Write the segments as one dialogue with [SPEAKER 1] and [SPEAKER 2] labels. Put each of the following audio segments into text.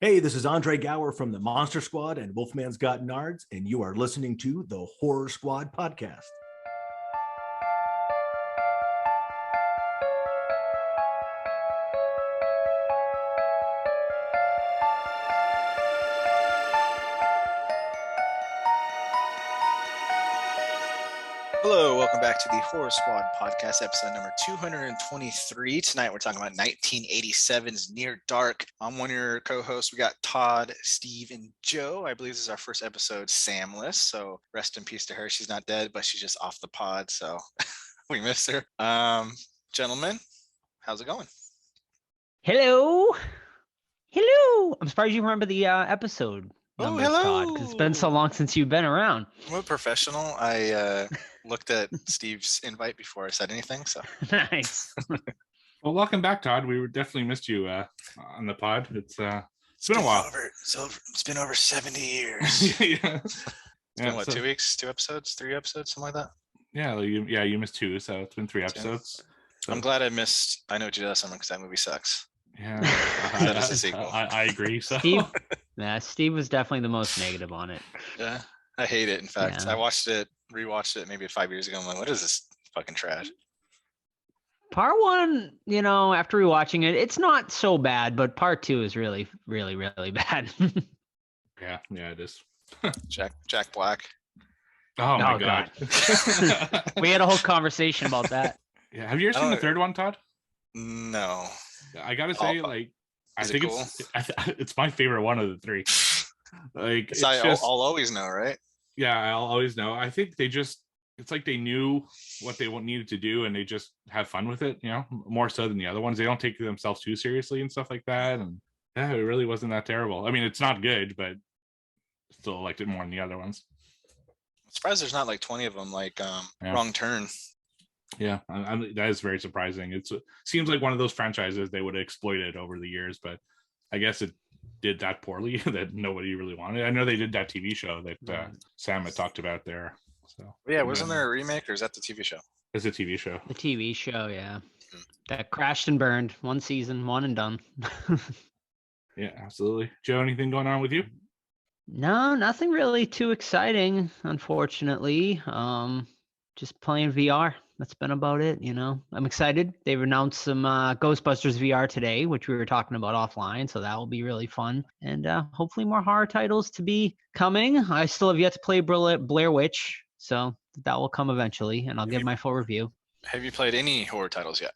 [SPEAKER 1] Hey, this is Andre Gower from the Monster Squad and Wolfman's Got Nards, and you are listening to the Horror Squad podcast.
[SPEAKER 2] Hello, welcome back to the Horror Squad podcast, episode number 223. Tonight we're talking about 1987's Near Dark. I'm one of your co-hosts. We got Todd, Steve, and Joe. I believe this is our first episode Samless, so rest in peace to her. She's not dead, but she's just off the pod, so we miss her. Gentlemen, how's it going?
[SPEAKER 3] Hello. I'm surprised you remember the episode numbers, Todd, because it's been so long since you've been around.
[SPEAKER 2] I'm a professional. I looked at Steve's invite before I said anything, so.
[SPEAKER 3] Nice.
[SPEAKER 4] Well, welcome back, Todd. We definitely missed you on the pod. It's been a while.
[SPEAKER 2] It's been over 70 years.
[SPEAKER 4] Yeah.
[SPEAKER 2] It's been, 2 weeks, 2 episodes, 3 episodes, something like that?
[SPEAKER 4] Yeah, you missed 2, so it's been 3 episodes. So.
[SPEAKER 2] I'm glad I missed I Know What You Did Last Summer because that movie sucks.
[SPEAKER 4] Yeah,
[SPEAKER 2] that is a sequel.
[SPEAKER 4] I agree. So
[SPEAKER 3] Steve was definitely the most negative on it.
[SPEAKER 2] Yeah, I hate it. In fact, I rewatched it maybe 5 years ago. I'm like, what is this fucking trash?
[SPEAKER 3] Part 1, after rewatching it, it's not so bad, but part 2 is really, really, really bad.
[SPEAKER 4] yeah, it is.
[SPEAKER 2] Jack Black.
[SPEAKER 4] Oh my God.
[SPEAKER 3] We had a whole conversation about that.
[SPEAKER 4] Yeah, have you ever seen the third one, Todd?
[SPEAKER 2] No.
[SPEAKER 4] I gotta say, I think cool? It's my favorite one of the 3.
[SPEAKER 2] I'll always know, right?
[SPEAKER 4] Yeah, I'll always know. I think it's like they knew what they needed to do and they just have fun with it, more so than the other ones. They don't take themselves too seriously and stuff like that. And yeah, it really wasn't that terrible. I mean, it's not good, but still liked it more than the other ones.
[SPEAKER 2] I'm surprised there's not like 20 of them, Wrong Turn.
[SPEAKER 4] Yeah, that is very surprising. It seems like one of those franchises they would have exploited over the years, but I guess it did that poorly that nobody really wanted. I know they did that TV show that Sam had talked about there. So
[SPEAKER 2] yeah, wasn't there a remake, or is that the TV show?
[SPEAKER 4] It's a TV show.
[SPEAKER 3] The TV show, yeah. That crashed and burned. 1 season, 1 and done.
[SPEAKER 4] Yeah, absolutely. Joe, anything going on with you?
[SPEAKER 3] No, nothing really too exciting, unfortunately. Just playing VR. That's been about it, I'm excited. They've announced some Ghostbusters VR today, which we were talking about offline, so that will be really fun. And hopefully more horror titles to be coming. I still have yet to play Blair Witch, so that will come eventually, and I'll give my full review.
[SPEAKER 2] Have you played any horror titles yet?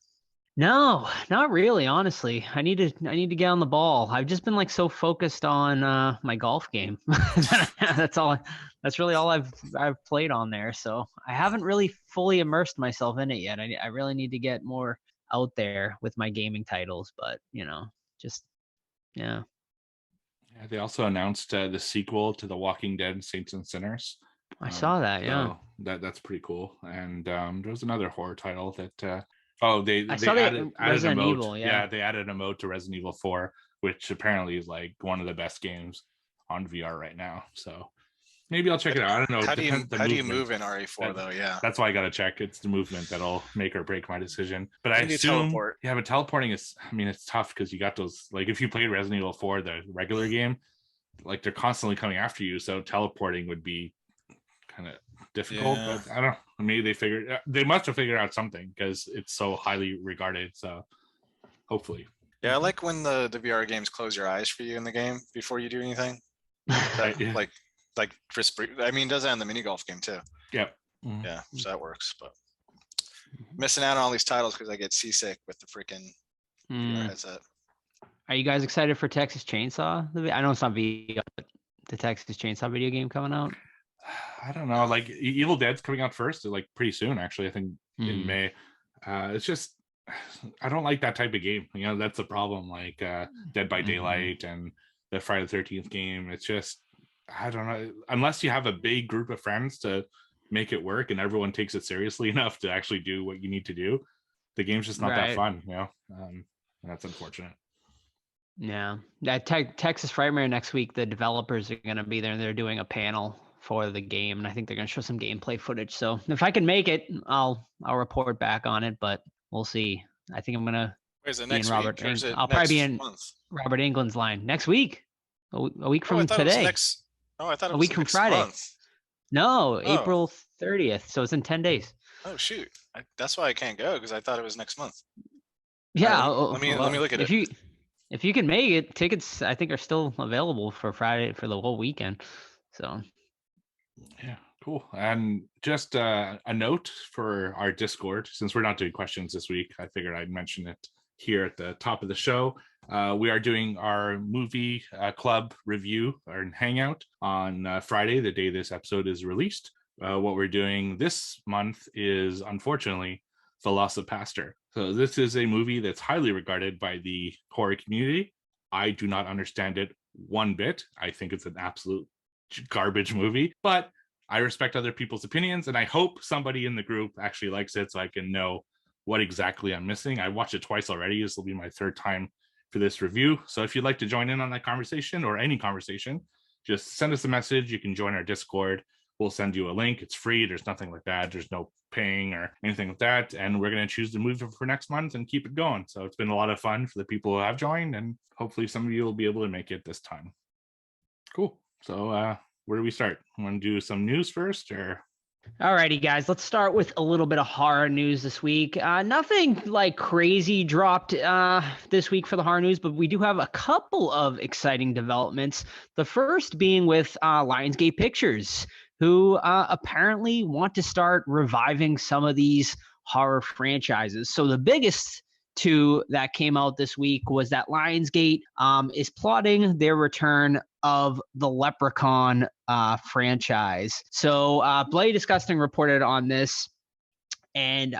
[SPEAKER 3] No, not really, honestly. I need to get on the ball. I've just been so focused on my golf game. That's really all I've played on there. So I haven't really fully immersed myself in it yet. I really need to get more out there with my gaming titles, but yeah.
[SPEAKER 4] Yeah, they also announced the sequel to The Walking Dead: Saints and Sinners.
[SPEAKER 3] I saw that, yeah.
[SPEAKER 4] So that's pretty cool. And there was another horror title that they added a mode.
[SPEAKER 3] Evil,
[SPEAKER 4] yeah, they added a mode to Resident Evil 4, which apparently is one of the best games on VR right now. So maybe I'll check it out. I don't know.
[SPEAKER 2] How do you move in RE4 though? Yeah,
[SPEAKER 4] that's why I got to check. It's the movement that'll make or break my decision. But I assume,
[SPEAKER 2] teleport.
[SPEAKER 4] Yeah, but teleporting is. I mean, it's tough because you got those. If you played Resident Evil 4, the regular game, they're constantly coming after you. So teleporting would be kind of difficult.
[SPEAKER 2] Yeah.
[SPEAKER 4] But I don't know. Maybe they must have figured out something because it's so highly regarded. So hopefully.
[SPEAKER 2] Yeah, I like when the VR games close your eyes for you in the game before you do anything. Like Chris, I mean, does that in the mini golf game too?
[SPEAKER 4] Yep.
[SPEAKER 2] Mm-hmm. Yeah, so that works. But missing out on all these titles because I get seasick with the freaking VR headset.
[SPEAKER 3] Are you guys excited for Texas Chainsaw? I know it's not VR, but the Texas Chainsaw video game coming out.
[SPEAKER 4] I don't know. Evil Dead's coming out first, pretty soon. Actually, I think in May. It's just I don't like that type of game. That's the problem. Dead by Daylight and the Friday the 13th game. It's just. I don't know, unless you have a big group of friends to make it work and everyone takes it seriously enough to actually do what you need to do, the game's just not that fun, and that's unfortunate.
[SPEAKER 3] Yeah, that Texas Frightmare next week, the developers are going to be there and they're doing a panel for the game, and I think they're going to show some gameplay footage. So if I can make it, I'll report back on it, but we'll see. I think I'm going to
[SPEAKER 2] be in Robert.
[SPEAKER 3] I'll probably be in Robert Englund's line next week. A week
[SPEAKER 2] Oh,
[SPEAKER 3] from
[SPEAKER 2] I thought it was
[SPEAKER 3] today.
[SPEAKER 2] next. Oh, I thought it
[SPEAKER 3] A
[SPEAKER 2] was
[SPEAKER 3] week from
[SPEAKER 2] next
[SPEAKER 3] Friday.
[SPEAKER 2] month.
[SPEAKER 3] No,
[SPEAKER 2] Oh.
[SPEAKER 3] April 30th. So it's in 10 days.
[SPEAKER 2] Oh shoot, that's why I can't go because I thought it was next month.
[SPEAKER 3] Yeah.
[SPEAKER 2] Let me look at it.
[SPEAKER 3] If you can make it, tickets I think are still available for Friday for the whole weekend. So
[SPEAKER 4] Yeah, cool. And just a note for our Discord, since we're not doing questions this week, I figured I'd mention it here at the top of the show. We are doing our movie club review or hangout on Friday, the day this episode is released. What we're doing this month is, unfortunately, Velocipaster. So this is a movie that's highly regarded by the horror community. I do not understand it one bit. I think it's an absolute garbage movie, but I respect other people's opinions, and I hope somebody in the group actually likes it so I can know what exactly I'm missing. I watched it twice already. This will be my third time for this review. So if you'd like to join in on that conversation or any conversation, just send us a message. You can join our Discord. We'll send you a link. It's free. There's nothing like that. There's no paying or anything like that. And we're going to choose the movie for next month and keep it going. So it's been a lot of fun for the people who have joined, and hopefully some of you will be able to make it this time. Cool. So where do we start? Want to do some news first, or?
[SPEAKER 3] Alrighty, guys, let's start with a little bit of horror news this week. Nothing like crazy dropped this week for the horror news, but we do have a couple of exciting developments. The first being with Lionsgate Pictures, who apparently want to start reviving some of these horror franchises. So the biggest two that came out this week was that Lionsgate is plotting their return of the Leprechaun franchise. So Bloody Disgusting reported on this. And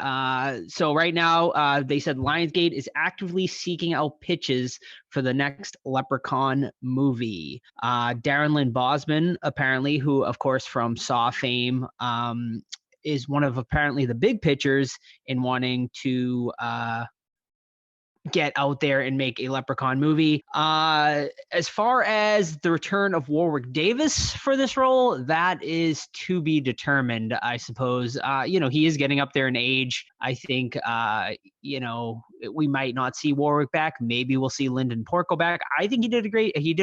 [SPEAKER 3] so right now, they said Lionsgate is actively seeking out pitches for the next Leprechaun movie. Darren Lynn Bosman, apparently, who, of course, from Saw fame, is one of apparently the big pitchers in wanting to get out there and make a Leprechaun movie. As far as the return of Warwick Davis for this role, that is to be determined, I suppose. He is getting up there in age. I think, we might not see Warwick back. Maybe we'll see Lyndon Porco back. I think he did a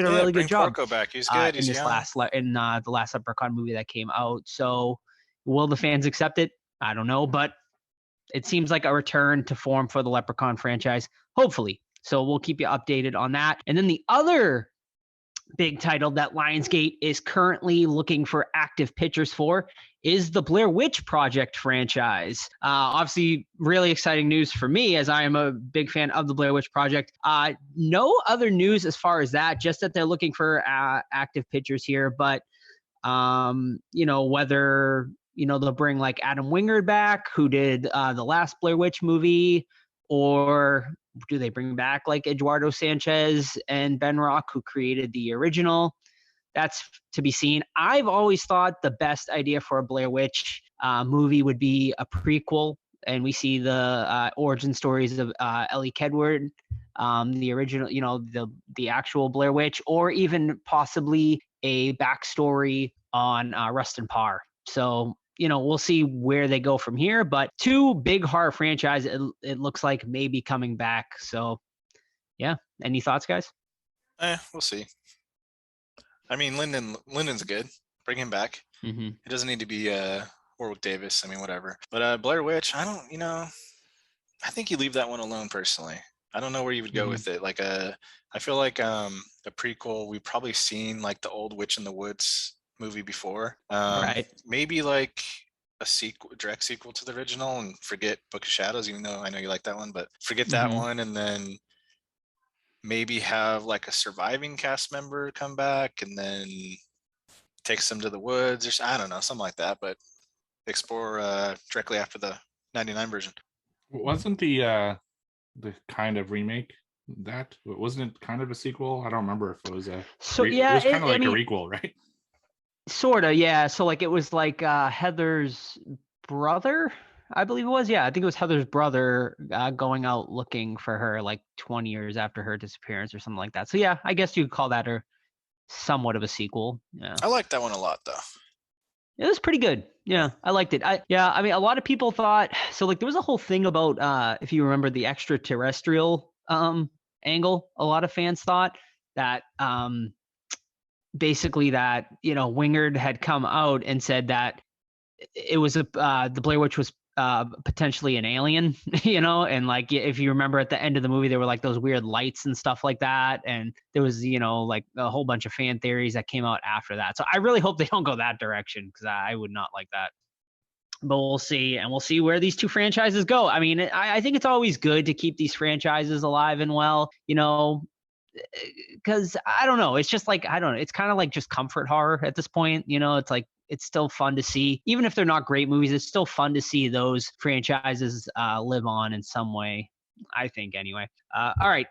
[SPEAKER 3] really good job.
[SPEAKER 2] Porco back. He's good.
[SPEAKER 3] He's in the last Leprechaun movie that came out. So will the fans accept it? I don't know, but it seems like a return to form for the Leprechaun franchise, hopefully. So we'll keep you updated on that. And then the other big title that Lionsgate is currently looking for active pitchers for is the Blair Witch Project franchise. Obviously, really exciting news for me, as I am a big fan of the Blair Witch Project. No other news as far as that, just that they're looking for active pitchers here. But, whether they'll bring like Adam Wingard back, who did the last Blair Witch movie, or do they bring back like Eduardo Sanchez and Ben Rock, who created the original? That's to be seen. I've always thought the best idea for a Blair Witch movie would be a prequel, and we see the origin stories of Ellie Kedward, the original, the actual Blair Witch, or even possibly a backstory on Rustin Parr. So, we'll see where they go from here, but two big horror franchises, it looks like maybe coming back. So yeah. Any thoughts, guys?
[SPEAKER 2] We'll see. I mean, Lyndon's good. Bring him back.
[SPEAKER 3] Mm-hmm.
[SPEAKER 2] It doesn't need to be Warwick Davis. I mean, whatever. But Blair Witch, I think you leave that one alone personally. I don't know where you would go with it. Like I feel like a prequel, we've probably seen like the old Witch in the Woods movie before.
[SPEAKER 3] Right.
[SPEAKER 2] Maybe like a direct sequel to the original, and forget Book of Shadows, even though I know you like that one, but forget that one, and then maybe have like a surviving cast member come back and then takes them to the woods, or I don't know, something like that, but explore directly after the 99 version.
[SPEAKER 4] Wasn't the kind of remake that? Wasn't it kind of a sequel? I don't remember if it was a it was kind of like a requel, right?
[SPEAKER 3] Sort of, yeah. So like it was like Heather's brother, I believe it was. Yeah, I think it was Heather's brother going out looking for her like 20 years after her disappearance or something like that. So yeah, I guess you could call that somewhat of a sequel. Yeah.
[SPEAKER 2] I like that one a lot though.
[SPEAKER 3] It was pretty good. Yeah, I liked it. I mean, a lot of people thought, so like there was a whole thing about if you remember the extraterrestrial angle, a lot of fans thought that basically that, Wingard had come out and said that it was the Blair Witch was potentially an alien, and like if you remember at the end of the movie, there were like those weird lights and stuff like that, and there was like a whole bunch of fan theories that came out after that. So I really hope they don't go that direction, because I would not like that. But we'll see, and we'll see where these two franchises go. I mean, I think it's always good to keep these franchises alive and well, because I don't know, it's just like, I don't know, it's kind of like just comfort horror at this point. It's like, it's still fun to see, even if they're not great movies, it's still fun to see those franchises live on in some way, I think, anyway. All right,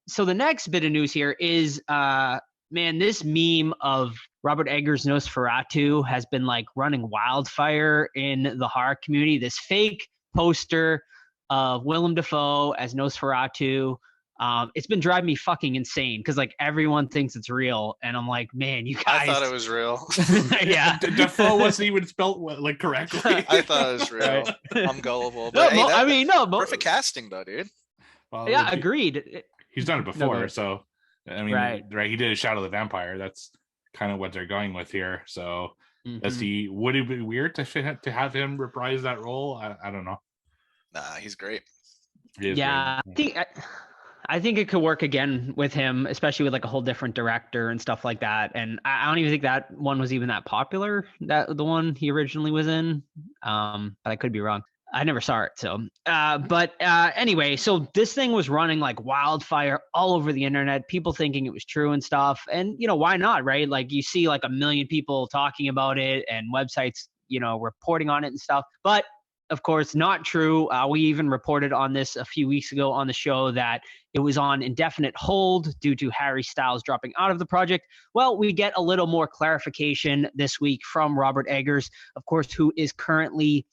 [SPEAKER 3] so the next bit of news here is man, this meme of Robert Eggers' Nosferatu has been like running wildfire in the horror community. This fake poster of Willem Dafoe as Nosferatu, it's been driving me fucking insane, because like everyone thinks it's real, and I'm like, man, you guys.
[SPEAKER 2] I thought it was real.
[SPEAKER 3] Yeah,
[SPEAKER 4] Dafoe wasn't even spelled like correctly.
[SPEAKER 2] I thought it was real. Right. I'm gullible.
[SPEAKER 3] No,
[SPEAKER 2] But perfect casting though, dude.
[SPEAKER 3] Well, yeah, agreed.
[SPEAKER 4] He's done it before, so I mean,
[SPEAKER 3] right.
[SPEAKER 4] He did a Shadow of the Vampire. That's kind of what they're going with here. So, would it be weird to have him reprise that role? I don't know.
[SPEAKER 2] Nah, he's great.
[SPEAKER 3] Yeah, great. I think it could work again with him, especially with like a whole different director and stuff like that. And I don't even think that one was even that popular, that the one he originally was in. But I could be wrong. I never saw it. So, but anyway, so this thing was running like wildfire all over the internet, people thinking it was true and stuff. And, why not, right? Like you see like 1 million people talking about it and websites, reporting on it and stuff. But of course, not true. We even reported on this a few weeks ago on the show that it was on indefinite hold due to Harry Styles dropping out of the project. Well, we get a little more clarification this week from Robert Eggers, of course, who is currently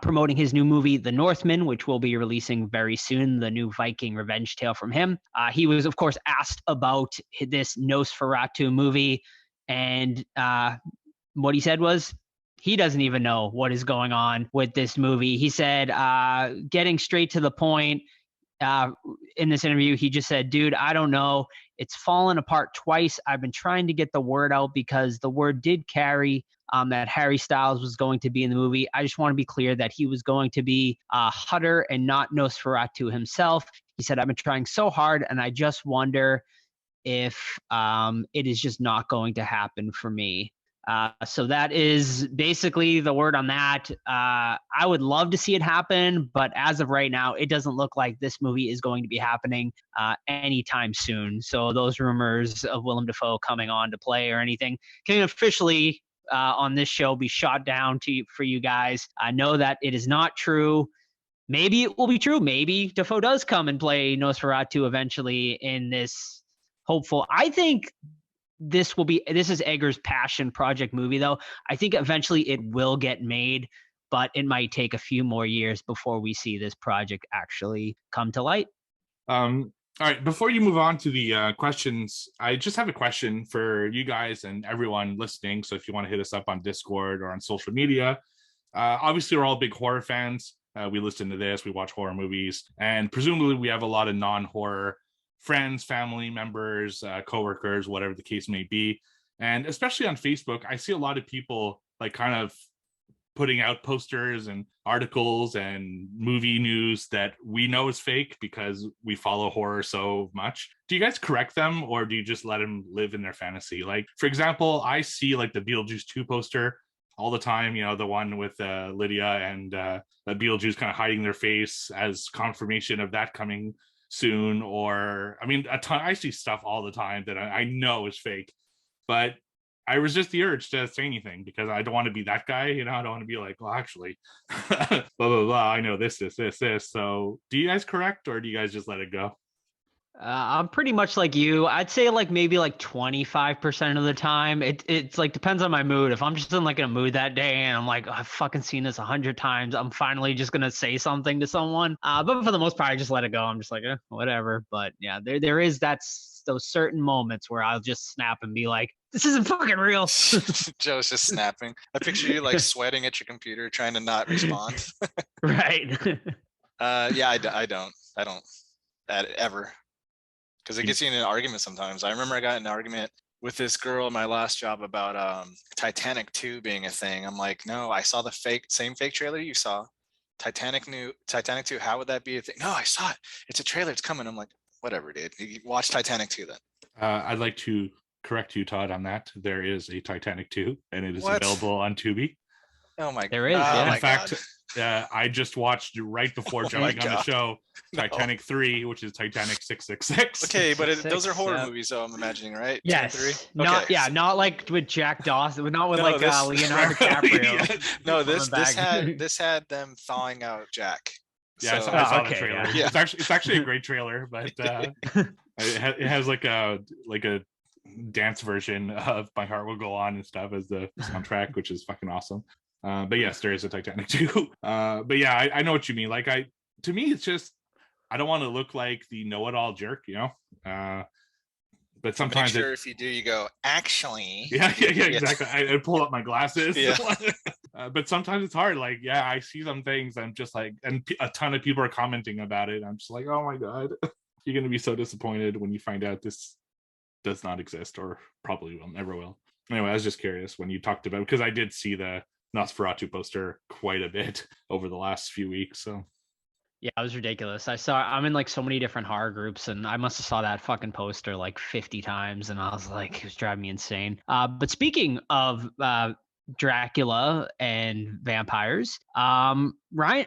[SPEAKER 3] promoting his new movie, The Northman, which will be releasing very soon, the new Viking revenge tale from him. He was, of course, asked about this Nosferatu movie, and what he said was, he doesn't even know what is going on with this movie. He said, getting straight to the point, in this interview, he just said, dude, I don't know. It's fallen apart twice. I've been trying to get the word out because the word did carry that Harry Styles was going to be in the movie. I just want to be clear that he was going to be Hutter and not Nosferatu himself. He said, I've been trying so hard, and I just wonder if it is just not going to happen for me. So that is basically the word on that. I would love to see it happen, but as of right now, it doesn't look like this movie is going to be happening anytime soon. So those rumors of Willem Dafoe coming on to play or anything can officially on this show be shot down for you guys. I know that it is not true. Maybe it will be true. Maybe Dafoe does come and play Nosferatu eventually in this hopeful. I think this is Eggers' passion project movie, though. I think eventually it will get made, but it might take a few more years before we see this project actually come to light.
[SPEAKER 4] All right, before you move on to the questions, I just have a question for you guys and everyone listening. So if you want to hit us up on Discord or on social media, obviously we're all big horror fans. We listen to this, we watch horror movies, and presumably we have a lot of non-horror friends, family members, coworkers, whatever the case may be. And especially on Facebook, I see a lot of people like kind of putting out posters and articles and movie news that we know is fake because we follow horror so much. Do you guys correct them, or do you just let them live in their fantasy? Like, for example, I see like the Beetlejuice 2 poster all the time, the one with Lydia and Beetlejuice kind of hiding their face as confirmation of that coming soon. Or I mean, I see stuff all the time that I know is fake, but I resist the urge to say anything because I don't want to be that guy. I don't want to be like, well, actually, blah blah blah, I know this. So do you guys correct, or do you guys just let it go?
[SPEAKER 3] I'm pretty much like you. I'd say like maybe like 25% of the time. It's like depends on my mood. If I'm just in like a mood that day and I'm like, oh, I've fucking seen this 100 times, I'm finally just gonna say something to someone. But for the most part, I just let it go. I'm just like, whatever. But yeah, there is those certain moments where I'll just snap and be like, this isn't fucking real.
[SPEAKER 2] Joe's just snapping. I picture you like sweating at your computer trying to not respond.
[SPEAKER 3] Right.
[SPEAKER 2] Yeah, I don't ever. Because it gets you in an argument sometimes. I remember I got in an argument with this girl in my last job about Titanic 2 being a thing. I'm like, no, I saw the same fake trailer you saw. Titanic 2, how would that be a thing? No, I saw it. It's a trailer, it's coming. I'm like, whatever, dude. You watch Titanic 2 then.
[SPEAKER 4] I'd like to correct you, Todd, on that. There is a Titanic 2, and it is
[SPEAKER 2] What?
[SPEAKER 4] available on Tubi.
[SPEAKER 2] Oh my
[SPEAKER 3] There is,
[SPEAKER 2] god.
[SPEAKER 3] yeah.
[SPEAKER 2] Oh
[SPEAKER 4] In
[SPEAKER 2] my
[SPEAKER 4] fact,
[SPEAKER 2] God.
[SPEAKER 4] I just watched right before
[SPEAKER 2] Oh
[SPEAKER 4] jumping
[SPEAKER 2] my
[SPEAKER 4] on the
[SPEAKER 2] God.
[SPEAKER 4] show
[SPEAKER 2] No.
[SPEAKER 4] Titanic 3, which is Titanic 666.
[SPEAKER 2] Okay, but those are horror
[SPEAKER 3] Yeah.
[SPEAKER 2] movies, so I'm imagining, right? 2 and
[SPEAKER 3] Yes.
[SPEAKER 2] 3?
[SPEAKER 3] Not
[SPEAKER 2] Okay,
[SPEAKER 3] yeah,
[SPEAKER 2] so-
[SPEAKER 3] not like with Jack Dawson, not with
[SPEAKER 2] No,
[SPEAKER 3] like
[SPEAKER 2] this-
[SPEAKER 3] Leonardo DiCaprio.
[SPEAKER 4] Yeah.
[SPEAKER 2] No,
[SPEAKER 3] on the
[SPEAKER 2] this
[SPEAKER 3] back.
[SPEAKER 2] had them thawing out Jack.
[SPEAKER 4] Yeah,
[SPEAKER 2] So-
[SPEAKER 4] I saw
[SPEAKER 3] okay,
[SPEAKER 4] the trailer.
[SPEAKER 3] yeah.
[SPEAKER 2] Yeah.
[SPEAKER 4] It's actually a great trailer, but it has like a dance version of My Heart Will Go On and stuff as the soundtrack, which is fucking awesome. But yes, there is a Titanic 2. But yeah, I know what you mean. Like to me, it's just I don't want to look like the know-it-all jerk, you know. But
[SPEAKER 2] Make
[SPEAKER 4] sometimes
[SPEAKER 2] sure if you do, you go, actually.
[SPEAKER 4] yeah, exactly. I pull up my glasses.
[SPEAKER 2] Yeah.
[SPEAKER 4] But sometimes it's hard. Like, yeah, I see some things. I'm just like, and a ton of people are commenting about it. I'm just like, oh my god, you're gonna be so disappointed when you find out this does not exist, or probably will never will. Anyway, I was just curious when you talked about, because I did see the Nosferatu poster quite a bit over the last few weeks. So
[SPEAKER 3] Yeah, it was ridiculous. I'm in like so many different horror groups, and I must have saw that fucking poster like 50 times, and I was like, it was driving me insane. But speaking of Dracula and vampires, Ryan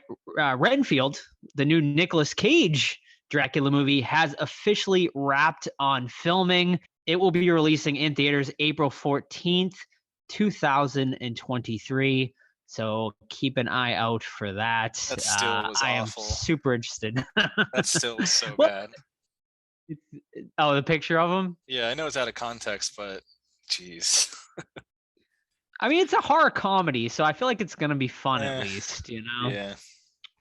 [SPEAKER 3] Renfield, the new Nicolas Cage Dracula movie, has officially wrapped on filming. It will be releasing in theaters April 14th, 2023. So keep an eye out for that.
[SPEAKER 2] That still was
[SPEAKER 3] I
[SPEAKER 2] awful.
[SPEAKER 3] am super interested.
[SPEAKER 2] That still was so
[SPEAKER 3] Well,
[SPEAKER 2] bad.
[SPEAKER 3] Oh, the picture of him?
[SPEAKER 2] Yeah, I know it's out of context, but geez.
[SPEAKER 3] I mean, it's a horror comedy, so I feel like it's going to be fun at
[SPEAKER 2] Eh,
[SPEAKER 3] least, you know?
[SPEAKER 2] Yeah.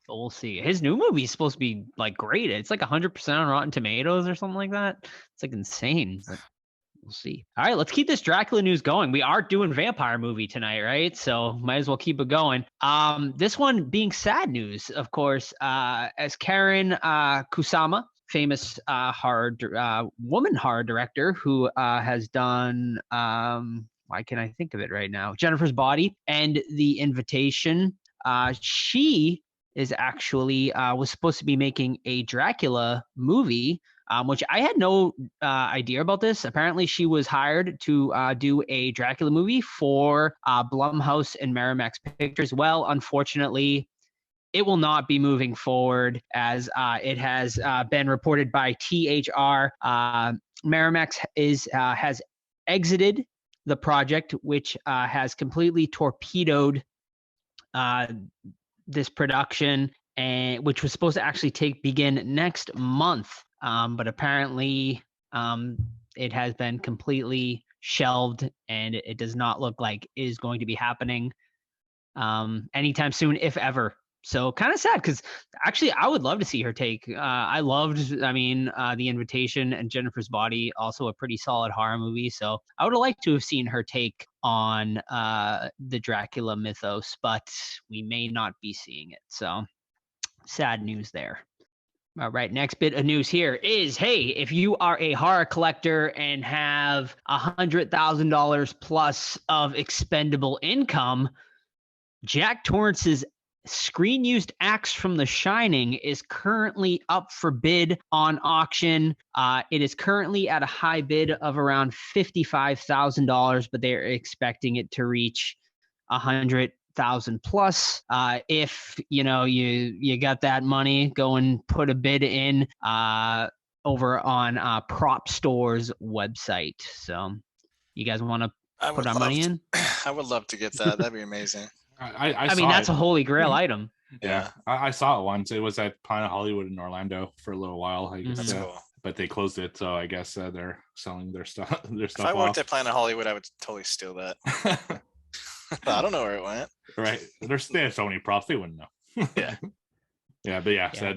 [SPEAKER 3] So we'll see. His new movie is supposed to be like great. It's like 100% on Rotten Tomatoes or something like that. It's like insane. But we'll see. All right, let's keep this Dracula news going. We are doing vampire movie tonight, right? So might as well keep it going. This one being sad news, of course, as Karen Kusama, famous woman horror director who has done why can't I think of it right now? Jennifer's Body and The Invitation. She is actually was supposed to be making a Dracula movie, which I had no idea about this. Apparently, she was hired to do a Dracula movie for Blumhouse and Miramax Pictures. Well, unfortunately, it will not be moving forward, as it has been reported by THR. Miramax has exited the project, which has completely torpedoed this production, and which was supposed to actually begin next month, but apparently it has been completely shelved, and it does not look like it is going to be happening anytime soon, if ever. So kind of sad, because actually I would love to see her take. I mean, The Invitation and Jennifer's Body, also a pretty solid horror movie. So I would have liked to have seen her take on the Dracula mythos, but we may not be seeing it. So sad news there. All right, next bit of news here is, hey, if you are a horror collector and have $100,000 plus of expendable income, Jack Torrance's screen used axe from The Shining is currently up for bid on auction. It is currently at a high bid of around $55,000, but they're expecting it to reach 100,000 plus. If you got that money, go and put a bid in over on Prop Store's website. So you guys want to put our money in?
[SPEAKER 2] I would love to get that. That'd be amazing.
[SPEAKER 3] I mean, that's a holy grail item.
[SPEAKER 2] Yeah.
[SPEAKER 4] I saw it once. It was at Planet Hollywood in Orlando for a little while, I guess.
[SPEAKER 2] That's cool.
[SPEAKER 4] But they closed it, so I guess they're selling their stuff.
[SPEAKER 2] If I worked at Planet Hollywood, I would totally steal that. I don't know where it went.
[SPEAKER 4] Right. They have so many props, they wouldn't know.
[SPEAKER 2] Yeah.
[SPEAKER 4] Yeah, but yeah, so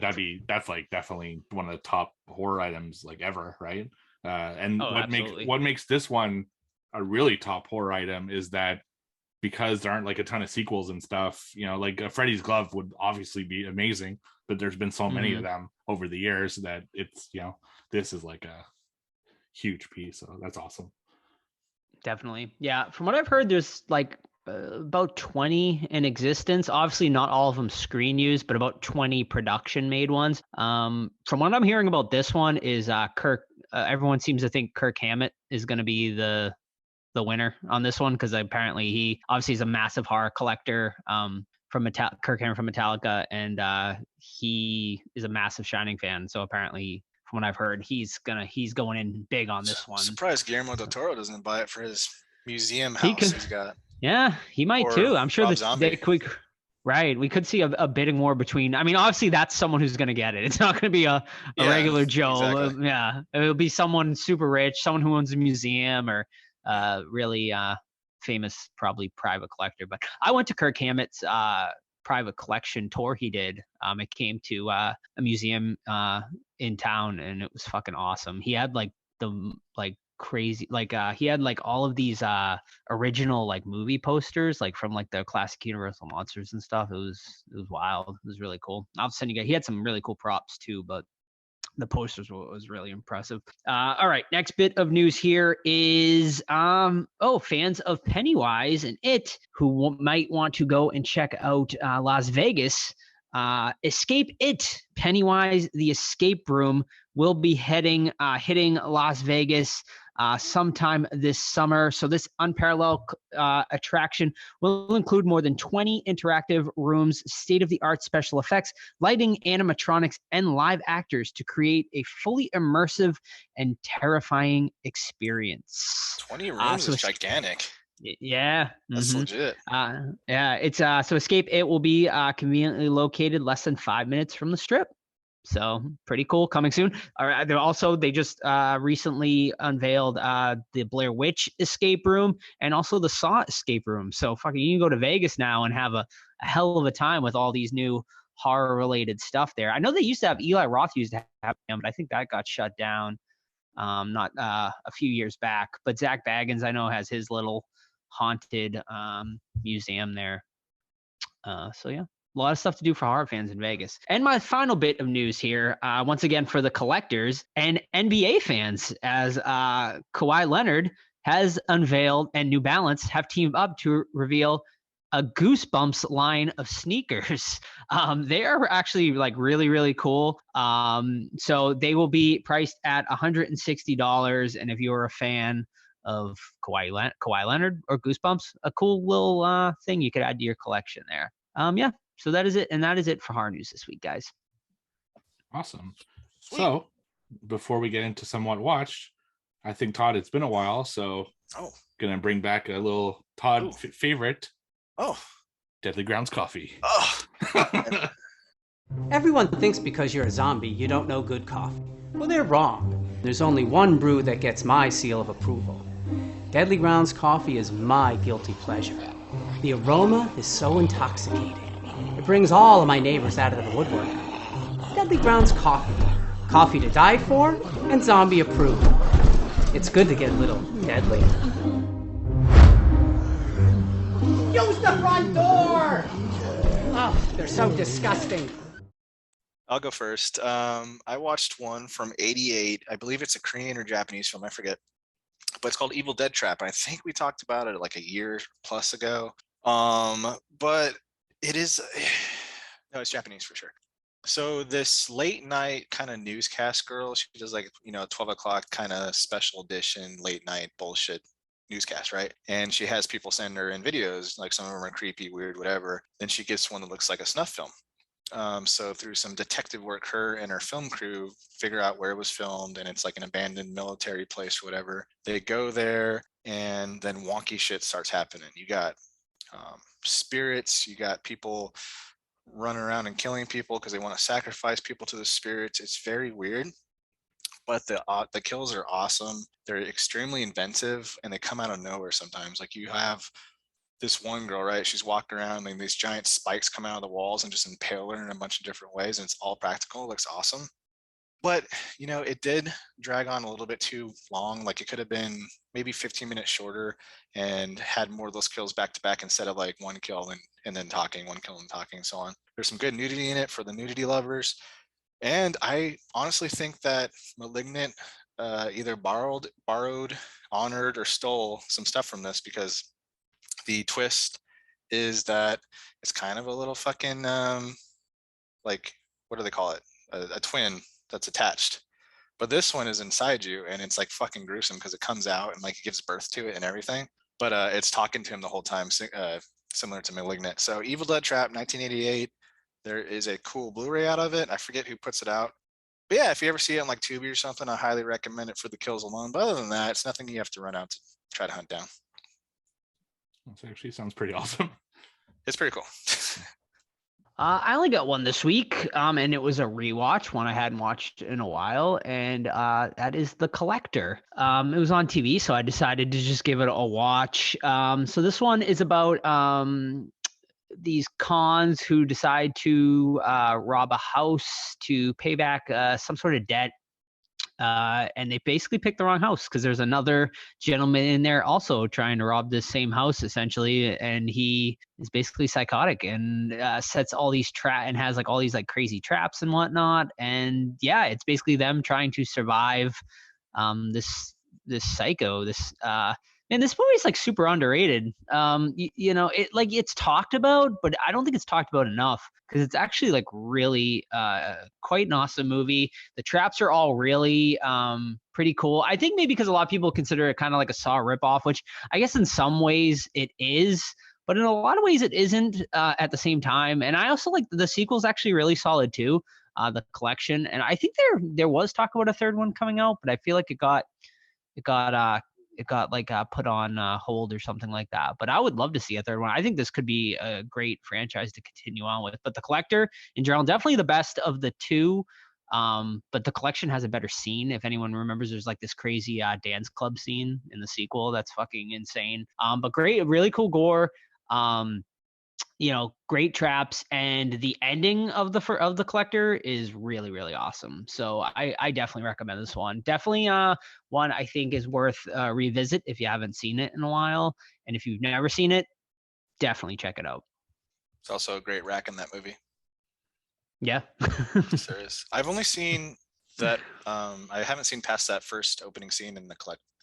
[SPEAKER 4] that's like definitely one of the top horror items like ever, right? And what makes this one a really top horror item is that because there aren't like a ton of sequels and stuff, like Freddy's Glove would obviously be amazing, but there's been so many of them over the years that it's, this is like a huge piece. So that's awesome.
[SPEAKER 3] Definitely. Yeah. From what I've heard, there's like about 20 in existence. Obviously, not all of them screen used, but about 20 production made ones. From what I'm hearing about this one is Kirk. Everyone seems to think Kirk Hammett is going to be the winner on this one because apparently he obviously is a massive horror collector. From Kirk Hammett from Metallica, and he is a massive Shining fan. So apparently, from what I've heard, he's going in big on this one.
[SPEAKER 2] Surprised Guillermo del Toro doesn't buy it for his museum house he's got.
[SPEAKER 3] Yeah, he might
[SPEAKER 2] Or
[SPEAKER 3] too. I'm sure
[SPEAKER 2] Rob
[SPEAKER 3] that
[SPEAKER 2] Zombie.
[SPEAKER 3] right. We could see a bidding war between. I mean, obviously that's someone who's going to get it. It's not going to be a regular Joe.
[SPEAKER 2] Exactly.
[SPEAKER 3] Yeah, it'll be someone super rich, someone who owns a museum, or really famous, probably private collector. But I went to Kirk Hammett's private collection tour he did. It came to a museum in town, and it was fucking awesome. He had like the crazy, he had like all of these original like movie posters, like from like the classic Universal monsters and stuff. It was wild. It was really cool. I'll send you guys. He had some really cool props too, but the posters was really impressive. All right, next bit of news here is fans of Pennywise and It who might want to go and check out Las Vegas. Escape It, Pennywise the Escape Room will be hitting Las Vegas sometime this summer. So this unparalleled attraction will include more than 20 interactive rooms, state-of-the-art special effects, lighting, animatronics, and live actors to create a fully immersive and terrifying experience.
[SPEAKER 2] 20 rooms is gigantic.
[SPEAKER 3] Yeah,
[SPEAKER 2] that's legit.
[SPEAKER 3] Yeah, it's so Escape It will be conveniently located less than 5 minutes from the Strip. So pretty cool, coming soon. All right, they just recently unveiled the Blair Witch Escape Room and also the Saw Escape Room. So fucking, you can go to Vegas now and have a hell of a time with all these new horror related stuff there. I know they used to have Eli Roth used to have them, but I think that got shut down not a few years back. But Zach Baggins, I know, has his little haunted museum there. So yeah, a lot of stuff to do for horror fans in Vegas. And my final bit of news here, once again for the collectors and NBA fans, as Kawhi Leonard has unveiled and New Balance have teamed up to reveal a Goosebumps line of sneakers. They are actually like really, really cool. So they will be priced at $160. And if you're a fan of Kawhi Leonard or Goosebumps, a cool little thing you could add to your collection there. Yeah, so that is it. And that is it for horror news this week, guys.
[SPEAKER 4] Awesome. Sweet. So before we get into somewhat watched, I think, Todd, it's been a while, so gonna bring back a little Todd favorite. Deadly Grounds coffee.
[SPEAKER 5] Everyone thinks because you're a zombie, you don't know good coffee. Well, they're wrong. There's only one brew that gets my seal of approval. Deadly Grounds coffee is my guilty pleasure. The aroma is so intoxicating. It brings all of my neighbors out of the woodwork. Deadly Grounds coffee. Coffee to die for and zombie approved. It's good to get a little deadly. Use the front door! Oh, they're so disgusting.
[SPEAKER 2] I'll go first. I watched one from '88. I believe it's a Korean or Japanese film. I forget. But it's called Evil Dead Trap. I think we talked about it like a year plus ago. But it is... No, it's Japanese for sure. So this late night kind of newscast girl, she does like, 12 o'clock kind of special edition late night bullshit newscast, right? And she has people send her in videos, like some of them are creepy, weird, whatever. Then she gets one that looks like a snuff film. So through some detective work, her and her film crew figure out where it was filmed, and it's like an abandoned military place or whatever. They go there, and then wonky shit starts happening. You got spirits, you got people running around and killing people because they want to sacrifice people to the spirits. It's very weird, but the kills are awesome. They're extremely inventive, and they come out of nowhere sometimes. Like you have this one girl, right? She's walking around, and these giant spikes come out of the walls and just impale her in a bunch of different ways, and it's all practical. It looks awesome. But, it did drag on a little bit too long. Like it could have been maybe 15 minutes shorter and had more of those kills back to back instead of like one kill and then talking, one kill and talking and so on. There's some good nudity in it for the nudity lovers. And I honestly think that Malignant either borrowed, honored, or stole some stuff from this, because the twist is that it's kind of a little fucking like, what do they call it? A twin that's attached. But this one is inside you, and it's like fucking gruesome because it comes out and like it gives birth to it and everything. But it's talking to him the whole time, similar to Malignant. So Evil Dead Trap, 1988. There is a cool Blu-ray out of it. I forget who puts it out. But yeah, if you ever see it on like Tubi or something, I highly recommend it for the kills alone. But other than that, it's nothing you have to run out to try to hunt down.
[SPEAKER 4] That actually sounds pretty awesome.
[SPEAKER 2] It's pretty cool.
[SPEAKER 3] I only got one this week, and it was a rewatch, one I hadn't watched in a while, and that is The Collector. It was on TV, so I decided to just give it a watch. So this one is about these cons who decide to rob a house to pay back some sort of debt. And they basically picked the wrong house because there's another gentleman in there also trying to rob this same house essentially, and he is basically psychotic and sets all these and has like all these like crazy traps and whatnot. And yeah, it's basically them trying to survive this psycho. And this movie is like super underrated. You know, it like it's talked about, but I don't think it's talked about enough because it's actually like really quite an awesome movie. The traps are all really pretty cool. I think maybe because a lot of people consider it kind of like a Saw ripoff, which I guess in some ways it is, but in a lot of ways it isn't at the same time. And I also like the sequel's actually really solid too, The Collection. And I think there was talk about a third one coming out, but I feel like it got like put on hold or something like that. But I would love to see a third one. I think this could be a great franchise to continue on with. But The Collector in general, definitely the best of the two. But The Collection has a better scene. If anyone remembers, there's like this crazy dance club scene in the sequel that's fucking insane. But great, really cool gore. You know, great traps, and the ending of the Collector is really, really awesome. So I definitely recommend this one. Definitely one I think is worth revisit if you haven't seen it in a while, and if you've never seen it, definitely check it out.
[SPEAKER 2] It's also a great rack in that movie.
[SPEAKER 3] Yeah.
[SPEAKER 2] Yes, there is. I've only seen that. I haven't seen past that first opening scene in the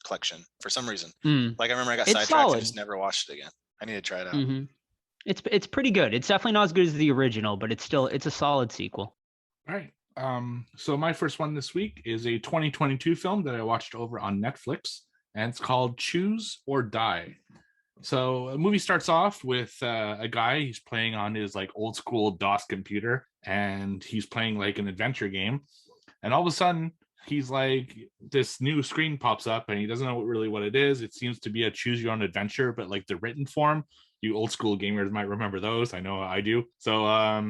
[SPEAKER 2] collection for some reason. Like I remember I got sidetracked and just never watched it again. I need to try it out.
[SPEAKER 3] Mm-hmm. It's pretty good. It's definitely not as good as the original, but it's a solid sequel.
[SPEAKER 4] All right. So my first one this week is a 2022 film that I watched over on Netflix, and it's called Choose or Die. So a movie starts off with a guy. He's playing on his like old school DOS computer, and he's playing like an adventure game. And all of a sudden, he's like, this new screen pops up, and he doesn't know really what it is. It seems to be a choose your own adventure, but like the written form. You old school gamers might remember those. I know I do. So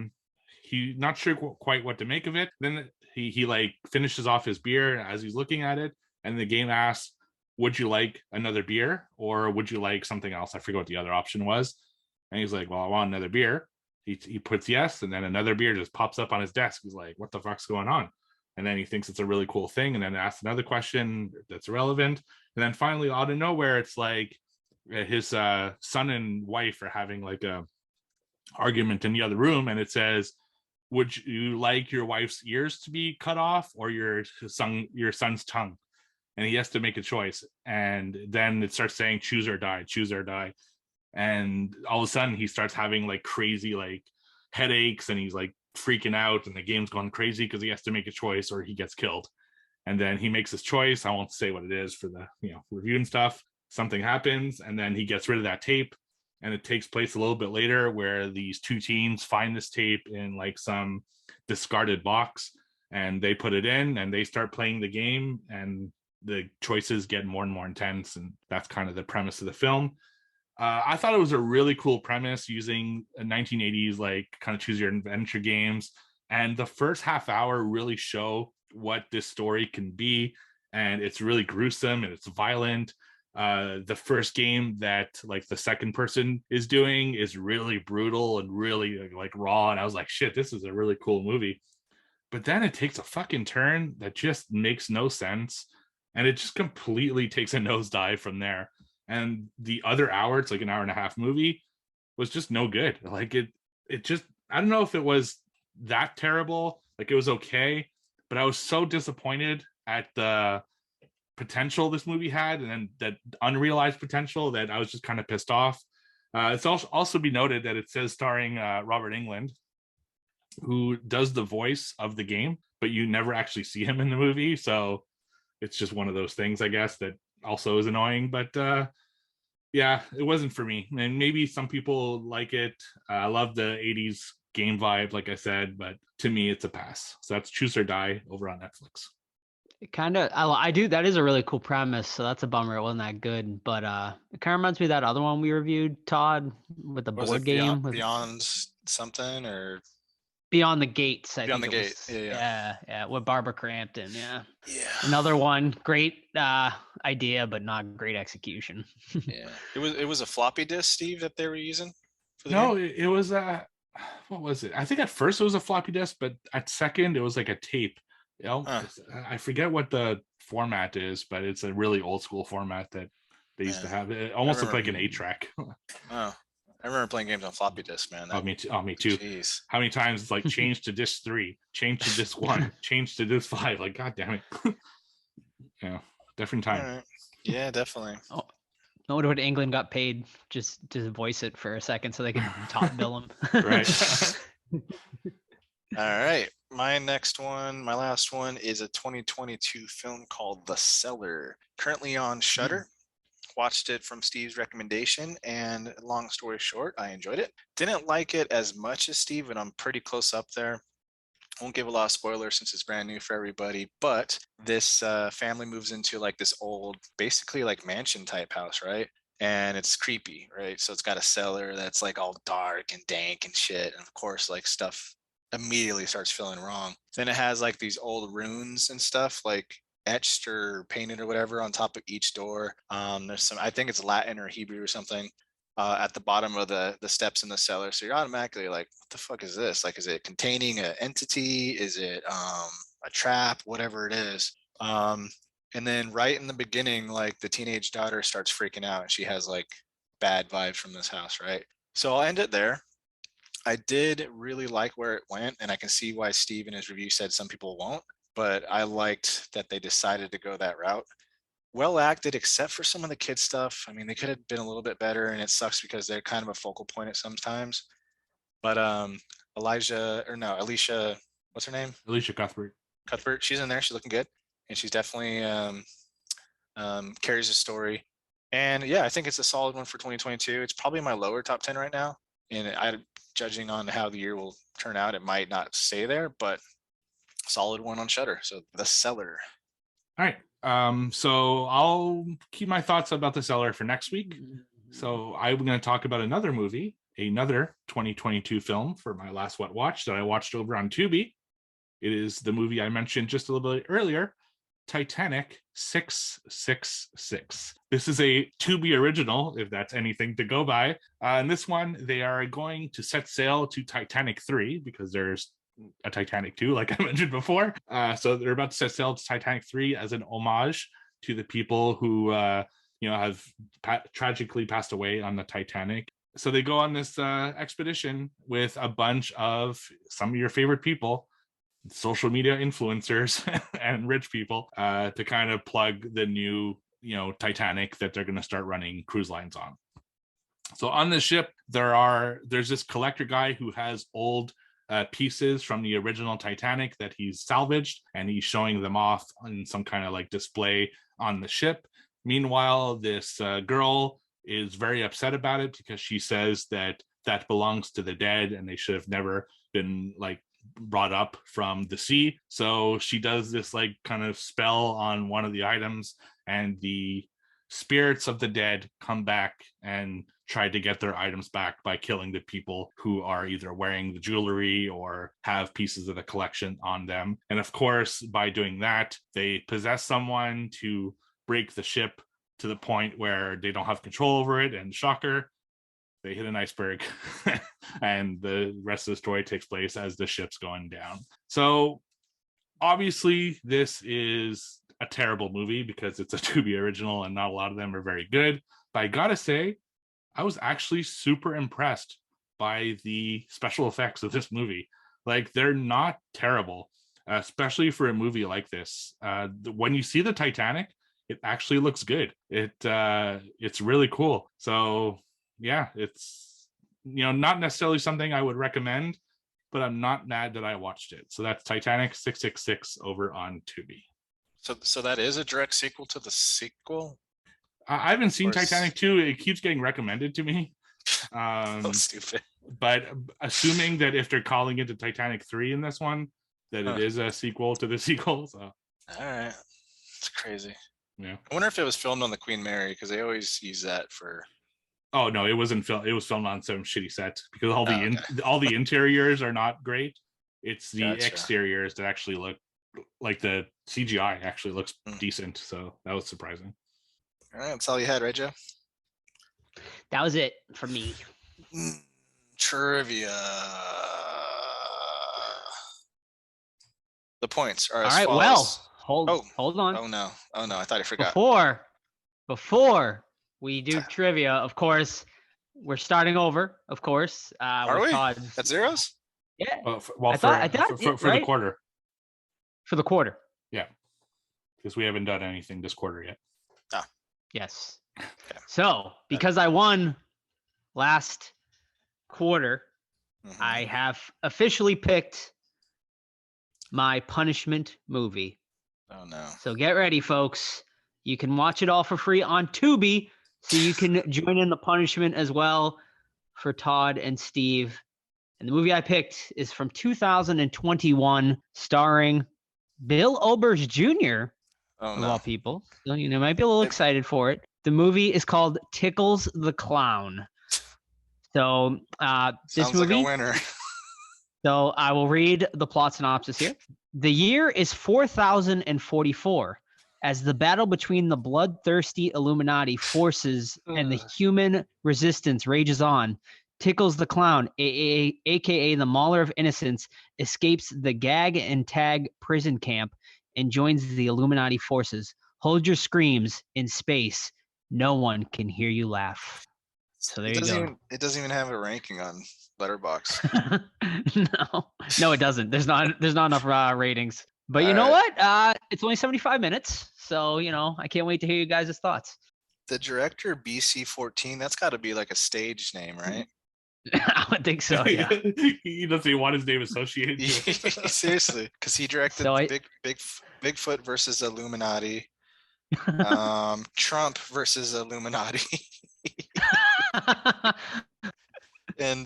[SPEAKER 4] he's not sure quite what to make of it. Then he like finishes off his beer as he's looking at it, and the game asks, would you like another beer or would you like something else? I forget what the other option was. And he's like, well, I want another beer. He puts yes, and then another beer just pops up on his desk. He's like, what the fuck's going on? And then he thinks it's a really cool thing, and then asks another question that's irrelevant. And then finally, out of nowhere, it's like his son and wife are having like a argument in the other room, and it says, would you like your wife's ears to be cut off or your son's tongue? And he has to make a choice. And then it starts saying choose or die. And all of a sudden he starts having like crazy like headaches, and he's like freaking out, and the game's going crazy because he has to make a choice or he gets killed. And then he makes his choice. I won't say what it is for the review and stuff. Something happens, and then he gets rid of that tape, and it takes place a little bit later where these two teens find this tape in like some discarded box, and they put it in and they start playing the game, and the choices get more and more intense. And that's kind of the premise of the film. I thought it was a really cool premise using a 1980s like kind of choose your adventure games, and the first half hour really show what this story can be, and it's really gruesome and it's violent. The first game that like the second person is doing is really brutal and really like raw, and I was like, shit, this is a really cool movie. But then it takes a fucking turn that just makes no sense, and it just completely takes a nosedive from there. And the other hour, it's like an hour and a half movie, was just no good. Like it just, I don't know if it was that terrible. Like it was okay, but I was so disappointed at the potential this movie had, and then that unrealized potential, that I was just kind of pissed off. It's also be noted that it says starring Robert Englund, who does the voice of the game, but you never actually see him in the movie. So it's just one of those things, I guess, that also is annoying. But yeah, it wasn't for me. And maybe some people like it. I love the 80s game vibe, like I said, but to me, it's a pass. So that's Choose or Die over on Netflix.
[SPEAKER 3] It kind of, I do. That is a really cool premise. So that's a bummer. It wasn't that good, but it kind of reminds me of that other one we reviewed, Todd, with the
[SPEAKER 2] Was
[SPEAKER 3] board
[SPEAKER 2] it
[SPEAKER 3] game.
[SPEAKER 2] Beyond something or
[SPEAKER 3] Beyond the Gates.
[SPEAKER 2] Beyond the Gate?
[SPEAKER 3] Yeah, with Barbara Crampton. Yeah.
[SPEAKER 2] Yeah.
[SPEAKER 3] Another one, great idea, but not great execution.
[SPEAKER 2] Yeah. It was a floppy disk, Steve, that they were using for the
[SPEAKER 4] No,
[SPEAKER 2] game?
[SPEAKER 4] it was what was it? I think at first it was a floppy disk, but at second it was like a tape. I forget what the format is, but it's a really old school format that they used to have. It almost looked like an 8-track.
[SPEAKER 2] Oh, I remember playing games on floppy disk, man.
[SPEAKER 4] Me too.
[SPEAKER 2] Jeez.
[SPEAKER 4] How many times it's like change to disc 3, change to disc 1, change to disc 5? Like, god damn it. Yeah, different time.
[SPEAKER 2] All right. Yeah, definitely.
[SPEAKER 3] Oh, I wonder what England got paid just to voice it for a second so they could top bill him.
[SPEAKER 4] Right.
[SPEAKER 2] All right. My last one is a 2022 film called The Cellar, currently on Shudder. Watched it from Steve's recommendation, and long story short, I enjoyed it. Didn't like it as much as Steve, and I'm pretty close up there. Won't give a lot of spoilers since it's brand new for everybody, but this family moves into like this old, basically like mansion type house, right? And it's creepy, right? So it's got a cellar that's like all dark and dank and shit, and of course like stuff immediately starts feeling wrong. Then it has like these old runes and stuff like etched or painted or whatever on top of each door. There's some, I think it's Latin or Hebrew or something at the bottom of the steps in the cellar. So you're automatically like, what the fuck is this? Like, is it containing an entity? Is it a trap? Whatever it is. And then right in the beginning, like the teenage daughter starts freaking out and she has like bad vibes from this house, right? So I'll end it there. I did really like where it went, and I can see why Steve in his review said some people won't, but I liked that they decided to go that route. Well acted, except for some of the kid stuff. I mean, they could have been a little bit better, and it sucks because they're kind of a focal point at sometimes. But Alicia, what's her name?
[SPEAKER 4] Alicia Cuthbert.
[SPEAKER 2] She's in there. She's looking good, and she's definitely carries the story. And yeah, I think it's a solid one for 2022. It's probably my lower top 10 right now, and judging on how the year will turn out, it might not stay there, but solid one on Shudder. So The Cellar.
[SPEAKER 4] All right. So I'll keep my thoughts about The Cellar for next week. So I'm going to talk about another movie, another 2022 film for my last What Watch that I watched over on Tubi. It is the movie I mentioned just a little bit earlier, Titanic 666. This is a Tubi original, if that's anything to go by. In this one, they are going to set sail to Titanic 3 because there's a Titanic 2, like I mentioned before. So they're about to set sail to Titanic 3 as an homage to the people who have tragically passed away on the Titanic. So they go on this expedition with a bunch of some of your favorite people, social media influencers and rich people, to kind of plug the new Titanic that they're going to start running cruise lines on. So on the ship there's this collector guy who has old pieces from the original Titanic that he's salvaged, and he's showing them off in some kind of like display on the ship. Meanwhile, this girl is very upset about it because she says that belongs to the dead and they should have never been like brought up from the sea. So she does this like kind of spell on one of the items, and the spirits of the dead come back and try to get their items back by killing the people who are either wearing the jewelry or have pieces of the collection on them. And of course, by doing that, they possess someone to break the ship to the point where they don't have control over it, and shocker, they hit an iceberg. And the rest of the story takes place as the ship's going down. So obviously this is a terrible movie because it's a Tubi original and not a lot of them are very good. But I gotta say, I was actually super impressed by the special effects of this movie. Like, they're not terrible, especially for a movie like this. When you see the Titanic, it actually looks good. It's really cool. So yeah, it's not necessarily something I would recommend, but I'm not mad that I watched it. So that's Titanic 666 over on Tubi.
[SPEAKER 2] So that is a direct sequel to the sequel?
[SPEAKER 4] I haven't seen
[SPEAKER 2] Or s-
[SPEAKER 4] Titanic 2. It keeps getting recommended to me.
[SPEAKER 2] So stupid.
[SPEAKER 4] But assuming that if they're calling it the Titanic 3 in this one, that it is a sequel to the sequel. So
[SPEAKER 2] All right. It's crazy.
[SPEAKER 4] yeah.
[SPEAKER 2] I wonder if it was filmed on the Queen Mary, because they always use that for.
[SPEAKER 4] Oh no, it wasn't filmed. It was filmed on some shitty set because all
[SPEAKER 2] okay.
[SPEAKER 4] all the interiors are not great. It's the
[SPEAKER 2] Gotcha.
[SPEAKER 4] exteriors that actually look like the CGI actually looks decent. So that was surprising.
[SPEAKER 2] All right, that's all you had, right, Joe?
[SPEAKER 3] That was it for me.
[SPEAKER 2] Trivia. The points are
[SPEAKER 3] All
[SPEAKER 2] as
[SPEAKER 3] right.
[SPEAKER 2] follows.
[SPEAKER 3] Well, hold on.
[SPEAKER 2] Oh no! I thought I forgot.
[SPEAKER 3] Before we do trivia, of course, we're starting over. Of course,
[SPEAKER 2] Are we
[SPEAKER 3] Todd.
[SPEAKER 2] at zeros?
[SPEAKER 3] Yeah.
[SPEAKER 4] Well,
[SPEAKER 3] I thought
[SPEAKER 4] for the quarter.
[SPEAKER 3] For the quarter.
[SPEAKER 4] Yeah, because we haven't done anything this quarter yet.
[SPEAKER 3] Yes.
[SPEAKER 2] Okay.
[SPEAKER 3] So because I won last quarter,
[SPEAKER 2] Mm-hmm.
[SPEAKER 3] I have officially picked my punishment movie.
[SPEAKER 2] Oh no!
[SPEAKER 3] So get ready, folks. You can watch it all for free on Tubi, so you can join in the punishment as well for Todd and Steve. And the movie I picked is from 2021, starring Bill Oberst Jr.
[SPEAKER 2] Oh
[SPEAKER 3] of
[SPEAKER 2] no!
[SPEAKER 3] all people. So, might be a little excited for it. The movie is called Tickles the Clown. So this
[SPEAKER 2] Sounds
[SPEAKER 3] movie.
[SPEAKER 2] like a winner.
[SPEAKER 3] So I will read the plot synopsis here. The year is 4044 as the battle between the bloodthirsty Illuminati forces and the human resistance rages on. Tickles the Clown, aka the Mauler of Innocence, escapes the gag and tag prison camp and joins the Illuminati forces. Hold your screams in space. No one can hear you laugh. So there you go.
[SPEAKER 2] It doesn't even have a ranking on Letterboxd.
[SPEAKER 3] No, it doesn't. There's not enough ratings. But you know what? It's only 75 minutes, so I can't wait to hear you guys' thoughts.
[SPEAKER 2] The director BC14, that's got to be like a stage name, right?
[SPEAKER 3] I would think so. Yeah.
[SPEAKER 4] He doesn't even want his name associated.
[SPEAKER 2] Seriously, because he directed Bigfoot versus Illuminati, Trump versus Illuminati. And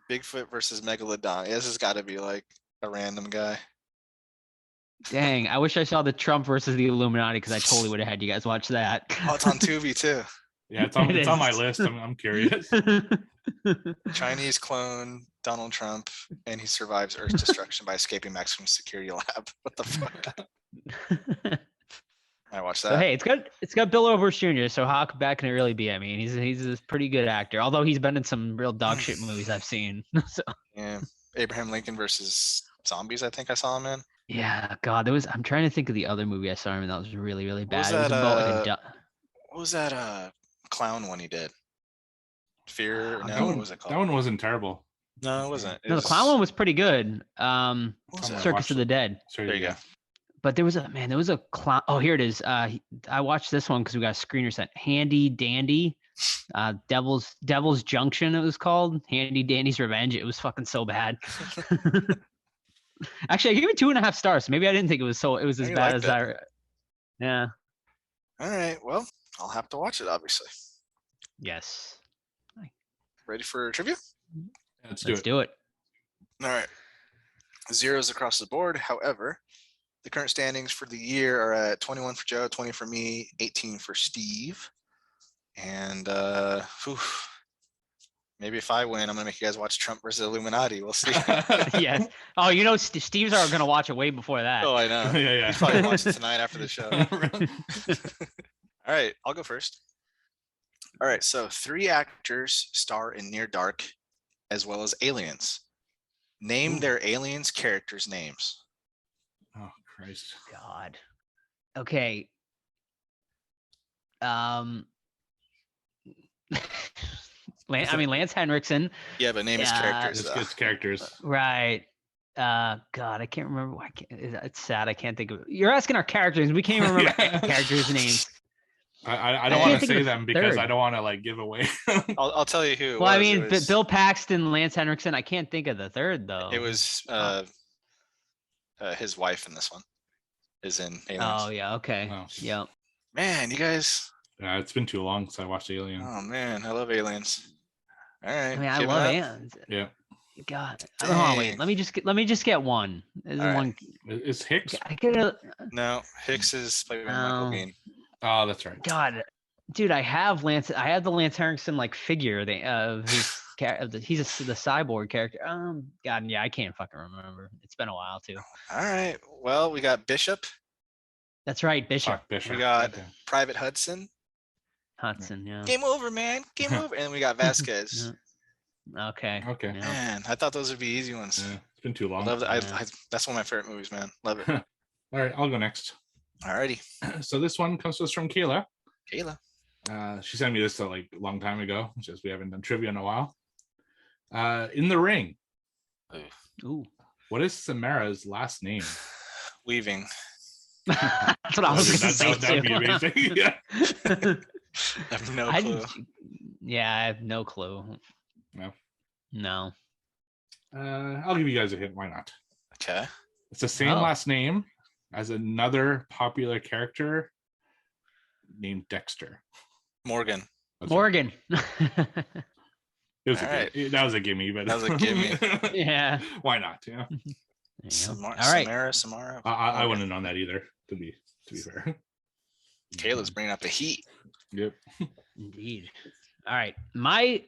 [SPEAKER 2] Bigfoot versus Megalodon. This has got to be like a random guy.
[SPEAKER 3] Dang, I wish I saw the Trump versus the Illuminati because I totally would have had you guys watch that.
[SPEAKER 2] Oh, it's on Tubi too.
[SPEAKER 4] Yeah, it's on my list. I'm curious.
[SPEAKER 2] Chinese clone Donald Trump, and he survives Earth's destruction by escaping maximum security lab. What the fuck? I watched that.
[SPEAKER 3] So, hey, it's got Bill Oberst Jr. So how bad can it really be? I mean, he's a pretty good actor, although he's been in some real dog shit movies I've seen. So.
[SPEAKER 2] Yeah, Abraham Lincoln versus Zombies. I think I saw him in.
[SPEAKER 3] Yeah, God, I'm trying to think of the other movie I saw him in that was really, really bad.
[SPEAKER 2] What was that clown one he did? Fear? No, what was it called?
[SPEAKER 4] That one wasn't terrible.
[SPEAKER 2] No, it wasn't.
[SPEAKER 3] The clown one was pretty good. Circus of the Dead.
[SPEAKER 2] There you go.
[SPEAKER 3] But there was a clown. Oh, here it is. I watched this one because we got a screener sent. Handy Dandy, Devil's Junction. It was called Handy Dandy's Revenge. It was fucking so bad. Actually, I gave it 2.5 stars. So maybe I didn't think it was as bad as I. Yeah.
[SPEAKER 2] All right. Well, I'll have to watch it. Obviously.
[SPEAKER 3] Yes.
[SPEAKER 2] Ready for trivia?
[SPEAKER 4] Let's
[SPEAKER 3] do it.
[SPEAKER 2] All right. Zeros across the board. However, the current standings for the year are at 21 for Joe, 20 for me, 18 for Steve. And maybe if I win, I'm gonna make you guys watch Trump versus Illuminati. We'll see.
[SPEAKER 3] Yes. Oh, Steve's are gonna watch it way before that.
[SPEAKER 2] Oh, I know.
[SPEAKER 4] Yeah.
[SPEAKER 2] He's probably watch it tonight after the show. All right, I'll go first. All right, so 3 actors star in Near Dark, as well as Aliens. Name their aliens' characters' names.
[SPEAKER 4] Oh Christ.
[SPEAKER 3] God. Okay. Lance Henriksen.
[SPEAKER 2] Yeah, but name his characters.
[SPEAKER 4] It's characters.
[SPEAKER 3] Right. God, I can't remember. It's sad. I can't think of it. You're asking our characters. We can't even remember
[SPEAKER 4] Yeah.
[SPEAKER 3] characters' names.
[SPEAKER 4] I don't
[SPEAKER 3] can't
[SPEAKER 4] want to
[SPEAKER 3] think of
[SPEAKER 4] say
[SPEAKER 3] the
[SPEAKER 4] them because
[SPEAKER 3] third.
[SPEAKER 4] I don't want to like give away.
[SPEAKER 2] I'll tell you who it
[SPEAKER 3] Well, I
[SPEAKER 2] was.
[SPEAKER 3] mean,
[SPEAKER 2] It was,
[SPEAKER 3] Bill Paxton, Lance Henriksen. I can't think of the third though.
[SPEAKER 2] it was his wife in this one is in Aliens.
[SPEAKER 3] Oh yeah. Okay.
[SPEAKER 4] Oh.
[SPEAKER 3] Yep.
[SPEAKER 2] Man, you guys.
[SPEAKER 4] It's been too long since I watched Alien.
[SPEAKER 2] Oh man, I love Aliens. All right.
[SPEAKER 3] I mean, I
[SPEAKER 2] give it
[SPEAKER 3] love
[SPEAKER 2] up.
[SPEAKER 3] Aliens.
[SPEAKER 4] Yeah.
[SPEAKER 3] God. Hold on, wait.
[SPEAKER 2] Dang.
[SPEAKER 3] Let me just get one. There's
[SPEAKER 2] All right.
[SPEAKER 3] one.
[SPEAKER 4] Is Hicks?
[SPEAKER 3] I get a.
[SPEAKER 2] No, Hicks is played by Michael
[SPEAKER 3] Oh.
[SPEAKER 2] Biehn.
[SPEAKER 4] Oh, that's right.
[SPEAKER 3] God, dude, I have the Lance Henriksen like figure of his the cyborg character. God, yeah, I can't fucking remember. It's been a while too.
[SPEAKER 2] All right. Well, we got Bishop.
[SPEAKER 3] That's right, Bishop
[SPEAKER 4] Fuck, Bishop.
[SPEAKER 2] We got
[SPEAKER 4] Okay.
[SPEAKER 2] Private Hudson.
[SPEAKER 3] Hudson. Yeah.
[SPEAKER 2] Game over, man. Game over. And we got Vasquez.
[SPEAKER 3] Okay.
[SPEAKER 4] Okay.
[SPEAKER 3] Yeah.
[SPEAKER 2] Man, I thought those would be easy ones.
[SPEAKER 4] Yeah, it's been too
[SPEAKER 2] I
[SPEAKER 4] long.
[SPEAKER 2] love that.
[SPEAKER 3] Yeah.
[SPEAKER 2] That's one of my favorite movies, man. Love it.
[SPEAKER 4] All right, I'll go next.
[SPEAKER 2] Alrighty.
[SPEAKER 4] So this one comes to us from Kayla.
[SPEAKER 2] Kayla.
[SPEAKER 4] She sent me this like a long time ago. Just we haven't done trivia in a while. In the Ring,
[SPEAKER 3] Ooh.
[SPEAKER 4] what is Samara's last name?
[SPEAKER 2] Weaving.
[SPEAKER 3] That's what I was gonna say
[SPEAKER 4] That'd be
[SPEAKER 3] too.
[SPEAKER 4] amazing. Yeah.
[SPEAKER 2] I have no
[SPEAKER 3] I
[SPEAKER 2] clue.
[SPEAKER 3] yeah, I have no clue.
[SPEAKER 4] No.
[SPEAKER 3] No.
[SPEAKER 4] I'll give you guys a hint. Why not?
[SPEAKER 2] Okay.
[SPEAKER 4] It's the same
[SPEAKER 3] Oh.
[SPEAKER 4] last name as another popular character named Dexter.
[SPEAKER 2] Morgan.
[SPEAKER 4] That's right.
[SPEAKER 3] Morgan.
[SPEAKER 4] It was
[SPEAKER 2] All
[SPEAKER 4] that was a gimme, but
[SPEAKER 2] That was a gimme.
[SPEAKER 3] Yeah.
[SPEAKER 4] Why not? Yeah.
[SPEAKER 3] There you go.
[SPEAKER 2] All
[SPEAKER 3] All right.
[SPEAKER 2] Samara.
[SPEAKER 4] I
[SPEAKER 2] Morgan.
[SPEAKER 4] wouldn't have known that either. To be fair.
[SPEAKER 2] Kayla's bringing up the heat.
[SPEAKER 4] Yep.
[SPEAKER 3] Indeed. All right. My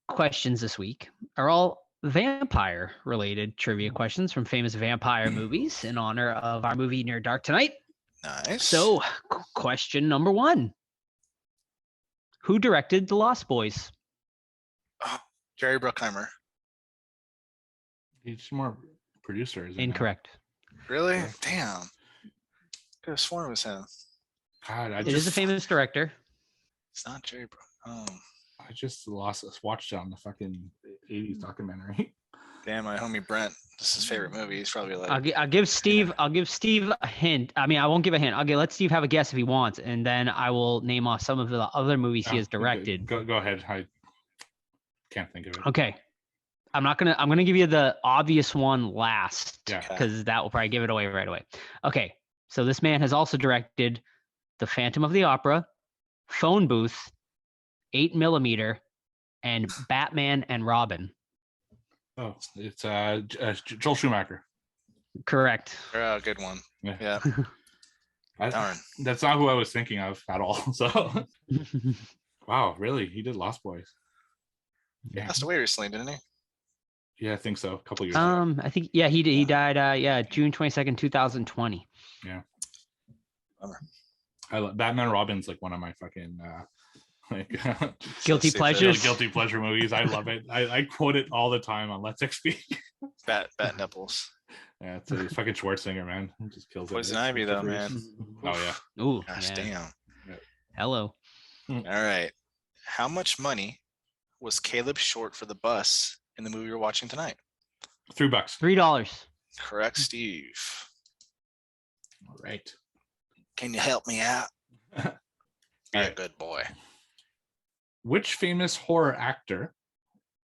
[SPEAKER 3] questions this week are all vampire related trivia questions from famous vampire movies in honor of our movie Near Dark tonight.
[SPEAKER 2] Nice.
[SPEAKER 3] So, question number 1. Who directed The Lost Boys?
[SPEAKER 2] Jerry Bruckheimer.
[SPEAKER 4] He's more producer, isn't he?
[SPEAKER 3] Incorrect.
[SPEAKER 2] Really? Damn. Could have sworn it was him.
[SPEAKER 4] God,
[SPEAKER 3] It is a famous director.
[SPEAKER 2] It's not Jerry Bruckheimer.
[SPEAKER 4] I just watched it on the fucking 80s documentary.
[SPEAKER 2] Damn, my homie Brent. This is his favorite movie. He's probably like,
[SPEAKER 3] I'll give Steve a hint. I mean, I won't give a hint. Let Steve have a guess if he wants, and then I will name off some of the other movies he has directed.
[SPEAKER 4] Go ahead. I can't think of it.
[SPEAKER 3] Okay. I'm gonna give you the obvious one last,
[SPEAKER 4] Yeah.
[SPEAKER 3] because that will probably give it away right away. Okay. So this man has also directed The Phantom of the Opera, Phone Booth, 8mm, and Batman and Robin.
[SPEAKER 4] Oh, it's Joel Schumacher.
[SPEAKER 3] Correct.
[SPEAKER 2] oh, good one. Yeah. Darn.
[SPEAKER 4] That's not who I was thinking of at all. So, wow, really? He did Lost Boys.
[SPEAKER 2] He passed away recently, didn't he?
[SPEAKER 4] Yeah, I think so. A couple years ago.
[SPEAKER 3] I think he did. He died. June 22nd, 2020.
[SPEAKER 4] Yeah.
[SPEAKER 2] Bummer.
[SPEAKER 4] I love Batman Robin's like one of my fucking like
[SPEAKER 3] Guilty
[SPEAKER 2] So
[SPEAKER 3] pleasures.
[SPEAKER 4] guilty pleasure movies. I love it. I quote it all the time on Let's XP.
[SPEAKER 2] Bat nipples.
[SPEAKER 4] Yeah, it's a fucking Schwarzenegger, man. He just kills it.
[SPEAKER 2] Poison Ivy, though, man.
[SPEAKER 4] Oh yeah.
[SPEAKER 3] Ooh,
[SPEAKER 2] Gosh,
[SPEAKER 3] yeah.
[SPEAKER 2] damn.
[SPEAKER 3] Hello.
[SPEAKER 2] All right. How much money was Caleb short for the bus in the movie we're watching tonight?
[SPEAKER 4] $3.
[SPEAKER 3] $3.
[SPEAKER 2] Correct, Steve.
[SPEAKER 4] All right.
[SPEAKER 2] Can you help me out? Be a
[SPEAKER 4] Alright.
[SPEAKER 2] good boy.
[SPEAKER 4] Which famous horror actor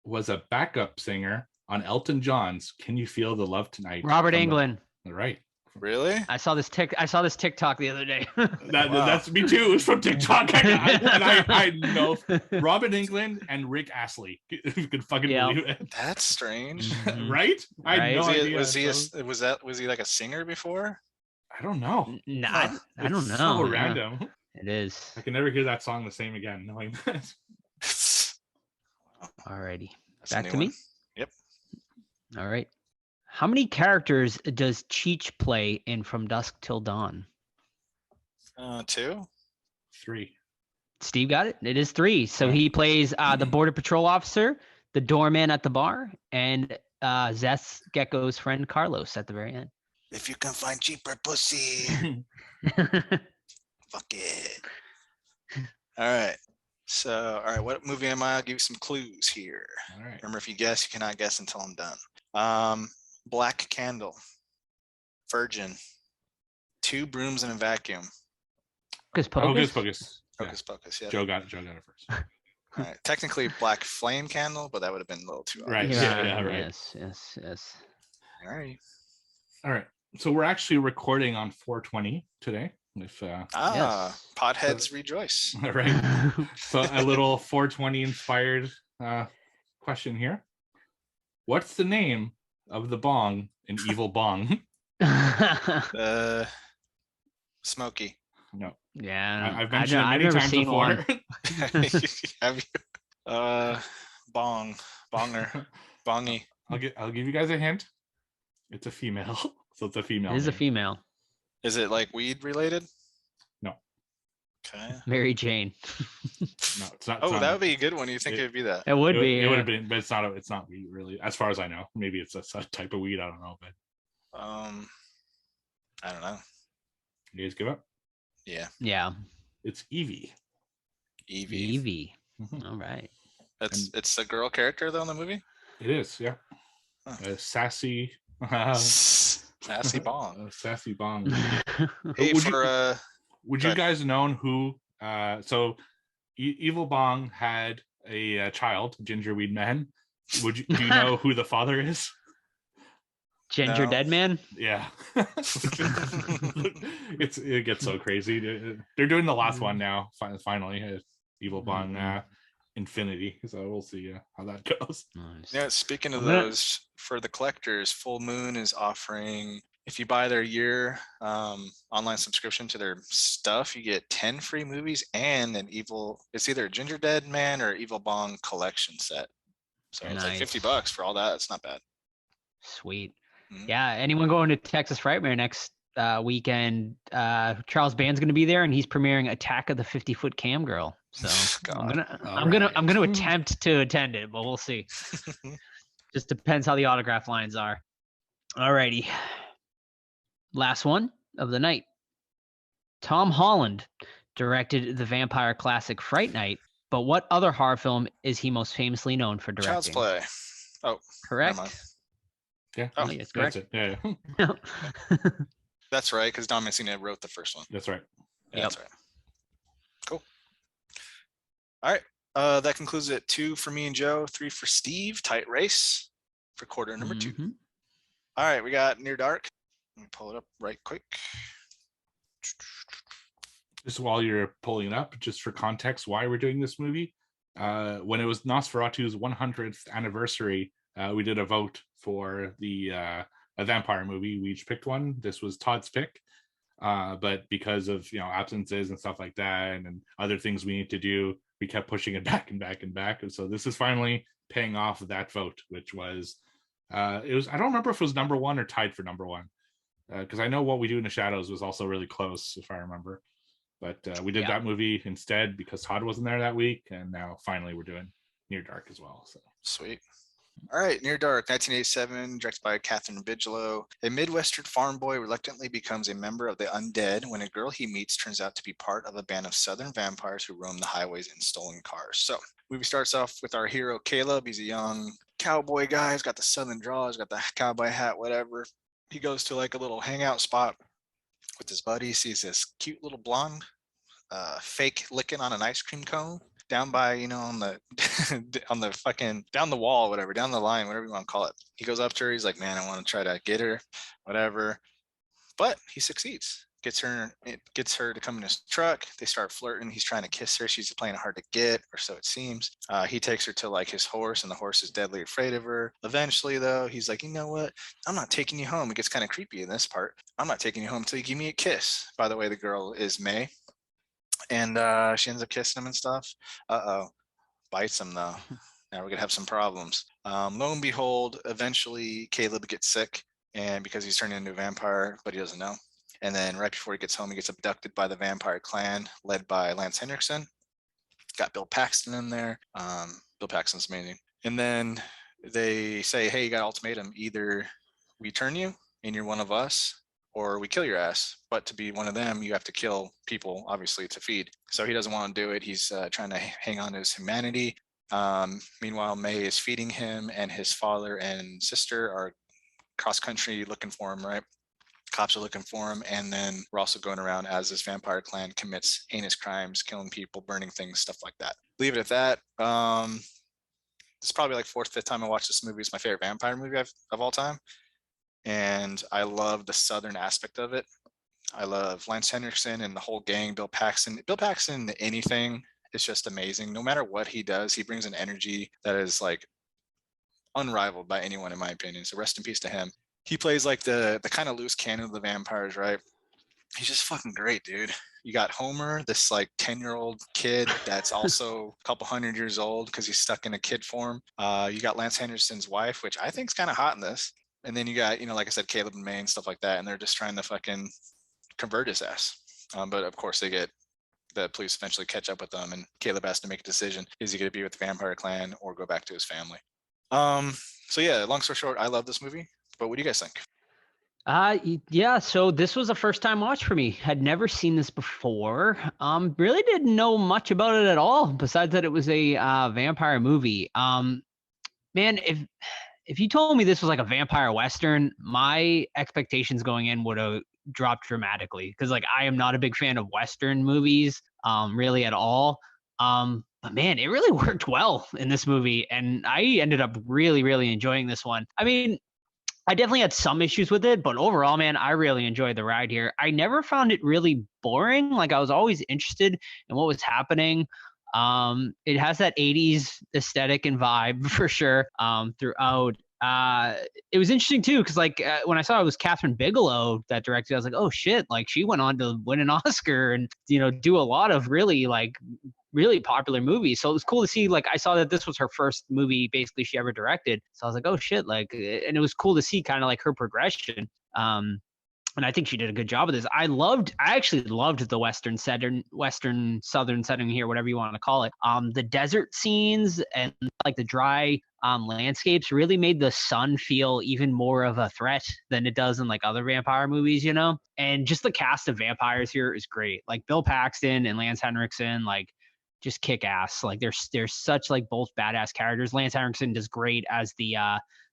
[SPEAKER 4] was a backup singer on Elton John's "Can You Feel the Love Tonight"?
[SPEAKER 3] Robert
[SPEAKER 4] from
[SPEAKER 3] Englund.
[SPEAKER 4] All right.
[SPEAKER 2] Really?
[SPEAKER 3] I saw this TikTok the other day.
[SPEAKER 4] That's me too. It's from TikTok. I know Robert Englund and Rick Astley. If you could fucking
[SPEAKER 3] Yeah.
[SPEAKER 4] believe it,
[SPEAKER 2] That's strange.
[SPEAKER 3] Mhm.
[SPEAKER 4] right? I had no
[SPEAKER 3] Right.
[SPEAKER 4] idea.
[SPEAKER 2] Was he like a singer before?
[SPEAKER 4] I don't know.
[SPEAKER 3] Nah,
[SPEAKER 2] Huh.
[SPEAKER 3] I don't
[SPEAKER 4] It's
[SPEAKER 3] know.
[SPEAKER 4] So
[SPEAKER 3] Yeah,
[SPEAKER 4] random.
[SPEAKER 3] it is.
[SPEAKER 4] I can never hear that song the same again. Knowing that.
[SPEAKER 3] Alrighty.
[SPEAKER 2] That's a
[SPEAKER 3] Back
[SPEAKER 2] new
[SPEAKER 3] to me.
[SPEAKER 2] one. Yep.
[SPEAKER 3] All right. How many characters does Cheech play in From Dusk Till Dawn?
[SPEAKER 2] 2.
[SPEAKER 4] 3.
[SPEAKER 3] Steve got it. It is 3. So he plays the border patrol officer, the doorman at the bar, and Zeth Gecko's friend Carlos at the very end.
[SPEAKER 2] If you can find cheaper pussy, fuck it. All right. So, all right, what movie am I? I'll give you some clues here.
[SPEAKER 4] All right.
[SPEAKER 2] Remember, if you guess, you cannot guess until I'm done. black candle, virgin, 2 brooms and a vacuum.
[SPEAKER 3] Hocus
[SPEAKER 4] Hocus
[SPEAKER 3] Pocus.
[SPEAKER 4] Pocus. Yeah.
[SPEAKER 2] Hocus Pocus, yeah.
[SPEAKER 4] Joe got it first.
[SPEAKER 2] All right. Technically black flame candle, but that would have been a little too
[SPEAKER 4] Right.
[SPEAKER 2] obvious.
[SPEAKER 4] Yeah, right.
[SPEAKER 3] Yes.
[SPEAKER 2] All right.
[SPEAKER 4] All right. So we're actually recording on 420 today. If
[SPEAKER 3] Yes.
[SPEAKER 2] Potheads rejoice.
[SPEAKER 4] right. So a little 420 inspired question here. What's the name of the bong in Evil Bong?
[SPEAKER 2] Smoky.
[SPEAKER 4] No.
[SPEAKER 3] Yeah.
[SPEAKER 4] I've mentioned it many
[SPEAKER 3] never
[SPEAKER 4] times
[SPEAKER 3] seen
[SPEAKER 4] before.
[SPEAKER 3] one.
[SPEAKER 2] Have you? Bonger, bongy.
[SPEAKER 4] I'll give you guys a hint. It's a female. So it's a female.
[SPEAKER 3] It is a
[SPEAKER 4] name.
[SPEAKER 3] female.
[SPEAKER 2] Is it like weed related?
[SPEAKER 4] No.
[SPEAKER 2] Okay.
[SPEAKER 3] Mary Jane.
[SPEAKER 4] No, it's not.
[SPEAKER 2] Oh, that would be a good one. You think it would be that?
[SPEAKER 3] It would be.
[SPEAKER 4] It would have been, but it's not. It's not weed, really, as far as I know. Maybe it's a type of weed. I don't know, but
[SPEAKER 2] I don't know.
[SPEAKER 4] you guys give up.
[SPEAKER 3] Yeah.
[SPEAKER 4] It's Evie.
[SPEAKER 2] Evie.
[SPEAKER 4] Mhm.
[SPEAKER 3] All right.
[SPEAKER 2] It's a girl character though in the movie.
[SPEAKER 4] It is, yeah.
[SPEAKER 2] Huh.
[SPEAKER 4] Sassy.
[SPEAKER 2] Sassy bong.
[SPEAKER 4] Sassy bong.
[SPEAKER 2] Hey,
[SPEAKER 4] Would you guys known who? So, Evil Bong had a child, Gingerweed Man. Do you know who the father is?
[SPEAKER 3] Ginger
[SPEAKER 2] No.
[SPEAKER 3] Dead Man.
[SPEAKER 4] Yeah. It gets so crazy. They're doing the last one now. Finally, Evil Bong Infinity. So we'll see how that goes.
[SPEAKER 3] Nice.
[SPEAKER 2] Yeah, speaking of those, for the collectors, Full Moon is offering, if you buy their year online subscription to their stuff, you get 10 free movies and it's either a Ginger Dead Man or Evil Bong collection set. So it's like
[SPEAKER 3] Nice.
[SPEAKER 2] $50 for all that. It's not bad.
[SPEAKER 3] Sweet.
[SPEAKER 2] Mhm.
[SPEAKER 3] Yeah. Anyone going to Texas Frightmare next weekend? Charles Band's going to be there, and he's premiering Attack of the 50-Foot Cam Girl. So
[SPEAKER 2] God.
[SPEAKER 3] I'm gonna attempt to attend it, but we'll see. Just depends how the autograph lines are. Alrighty. Last one of the night. Tom Holland directed the vampire classic Fright Night, but what other horror film is he most famously known for directing?
[SPEAKER 2] Child's Play. Oh,
[SPEAKER 3] Correct.
[SPEAKER 2] never mind.
[SPEAKER 4] Yeah.
[SPEAKER 2] Oh,
[SPEAKER 3] yes,
[SPEAKER 4] That's
[SPEAKER 3] correct.
[SPEAKER 4] it. Yeah.
[SPEAKER 2] That's right, because Don Mancini wrote the first one.
[SPEAKER 4] That's right.
[SPEAKER 2] Yeah, that's right. Cool. All right. That concludes it. 2 for me and Joe, 3 for Steve. Tight race for quarter number 2.
[SPEAKER 3] Mhm.
[SPEAKER 2] All right, we got Near Dark. Let me pull it up right quick.
[SPEAKER 4] Just while you're pulling it up, just for context, why we're doing this movie. When it was Nosferatu's 100th anniversary, we did a vote for a vampire movie. We each picked one. This was Todd's pick, but because of absences and stuff like that, and other things we need to do, we kept pushing it back and back and back. And so this is finally paying off that vote, which was it was. I don't remember if it was number 1 or tied for number 1, because I know What We Do in the Shadows was also really close, if I remember. But we did that movie instead because Todd wasn't there that week, and now finally we're doing Near Dark as well. So
[SPEAKER 2] Sweet. All right, Near Dark, 1987, directed by Catherine Bigelow. A Midwestern farm boy reluctantly becomes a member of the undead when a girl he meets turns out to be part of a band of southern vampires who roam the highways in stolen cars. So, movie starts off with our hero Caleb. He's a young cowboy guy. He's got the southern drawl. He's got the cowboy hat, whatever. He goes to like a little hangout spot with his buddy. Sees this cute little blonde fake licking on an ice cream cone down by, on the fucking down the wall, whatever, down the line, whatever you want to call it. He goes up to her. He's like, man, I want to try to get her, whatever. But he succeeds. Gets her to come in his truck. They start flirting. He's trying to kiss her. She's playing hard to get, or so it seems. He takes her to like his horse, and the horse is deadly afraid of her. Eventually, though, he's like, you know what? I'm not taking you home. It gets kind of creepy in this part. I'm not taking you home until you give me a kiss. By the way, the girl is May. And she ends up kissing him and stuff. Bites him though. Now we're gonna have some problems. Lo and behold, eventually Caleb gets sick, and because he's turning into a vampire, but he doesn't know. And then right before he gets home, he gets abducted by the vampire clan led by Lance Henriksen. Got Bill Paxton in there. Bill Paxton's amazing. And then they say, hey, you got an ultimatum. Either we turn you and you're one of us, or we kill your ass. But to be one of them, you have to kill people, obviously, to feed. So he doesn't want to do it. He's trying to hang on to his humanity. Meanwhile, May is feeding him, and his father and sister are cross country looking for him, right? Cops are looking for him, and then we're also going around as this vampire clan commits heinous crimes, killing people, burning things, stuff like that. Leave it at that. It's probably like fourth, fifth time I watched this movie. It's my favorite vampire movie of all time, and I love the southern aspect of it. I love Lance Henriksen and the whole gang. Bill Paxton, anything is just amazing. No matter what he does, he brings an energy that is like unrivaled by anyone, in my opinion. So rest in peace to him. He plays like the kind of loose cannon of the vampires, right? He's just fucking great, dude. You got Homer, this like 10-year-old kid that's also a couple hundred years old because he's stuck in a kid form. You got Lance Henderson's wife, which I think is kind of hot in this. And then you got, like I said, Caleb and May and stuff like that. And they're just trying to fucking convert his ass. But of course the police eventually catch up with them, and Caleb has to make a decision. Is he going to be with the vampire clan or go back to his family? So yeah, long story short, I love this movie. But what do you guys think?
[SPEAKER 3] Yeah, so this was a first time watch for me. Had never seen this before. Really didn't know much about it at all, besides that it was a vampire movie. Man, if you told me this was like a vampire western, my expectations going in would have dropped dramatically, because like I am not a big fan of western movies, really at all. But man, it really worked well in this movie, and I ended up really, really enjoying this one. I mean, I definitely had some issues with it, but overall, man, I really enjoyed the ride here. I never found it really boring. Like, I was always interested in what was happening. It has that 80s aesthetic and vibe for sure, throughout. It was interesting too, because like when I saw it was Catherine Bigelow that directed, I was like, oh shit, like she went on to win an Oscar and do a lot of really popular movies. So it was cool to see, like, I saw that this was her first movie basically she ever directed. So I was like, oh shit, like, and it was cool to see kind of like her progression. And I think she did a good job of this. I actually loved the Western Southern setting here, whatever you want to call it. The desert scenes and like the dry landscapes really made the sun feel even more of a threat than it does in like other vampire movies, And just the cast of vampires here is great. Like Bill Paxton and Lance Henriksen, like, just kick ass. Like they're such like both badass characters. Lance Henriksen does great as the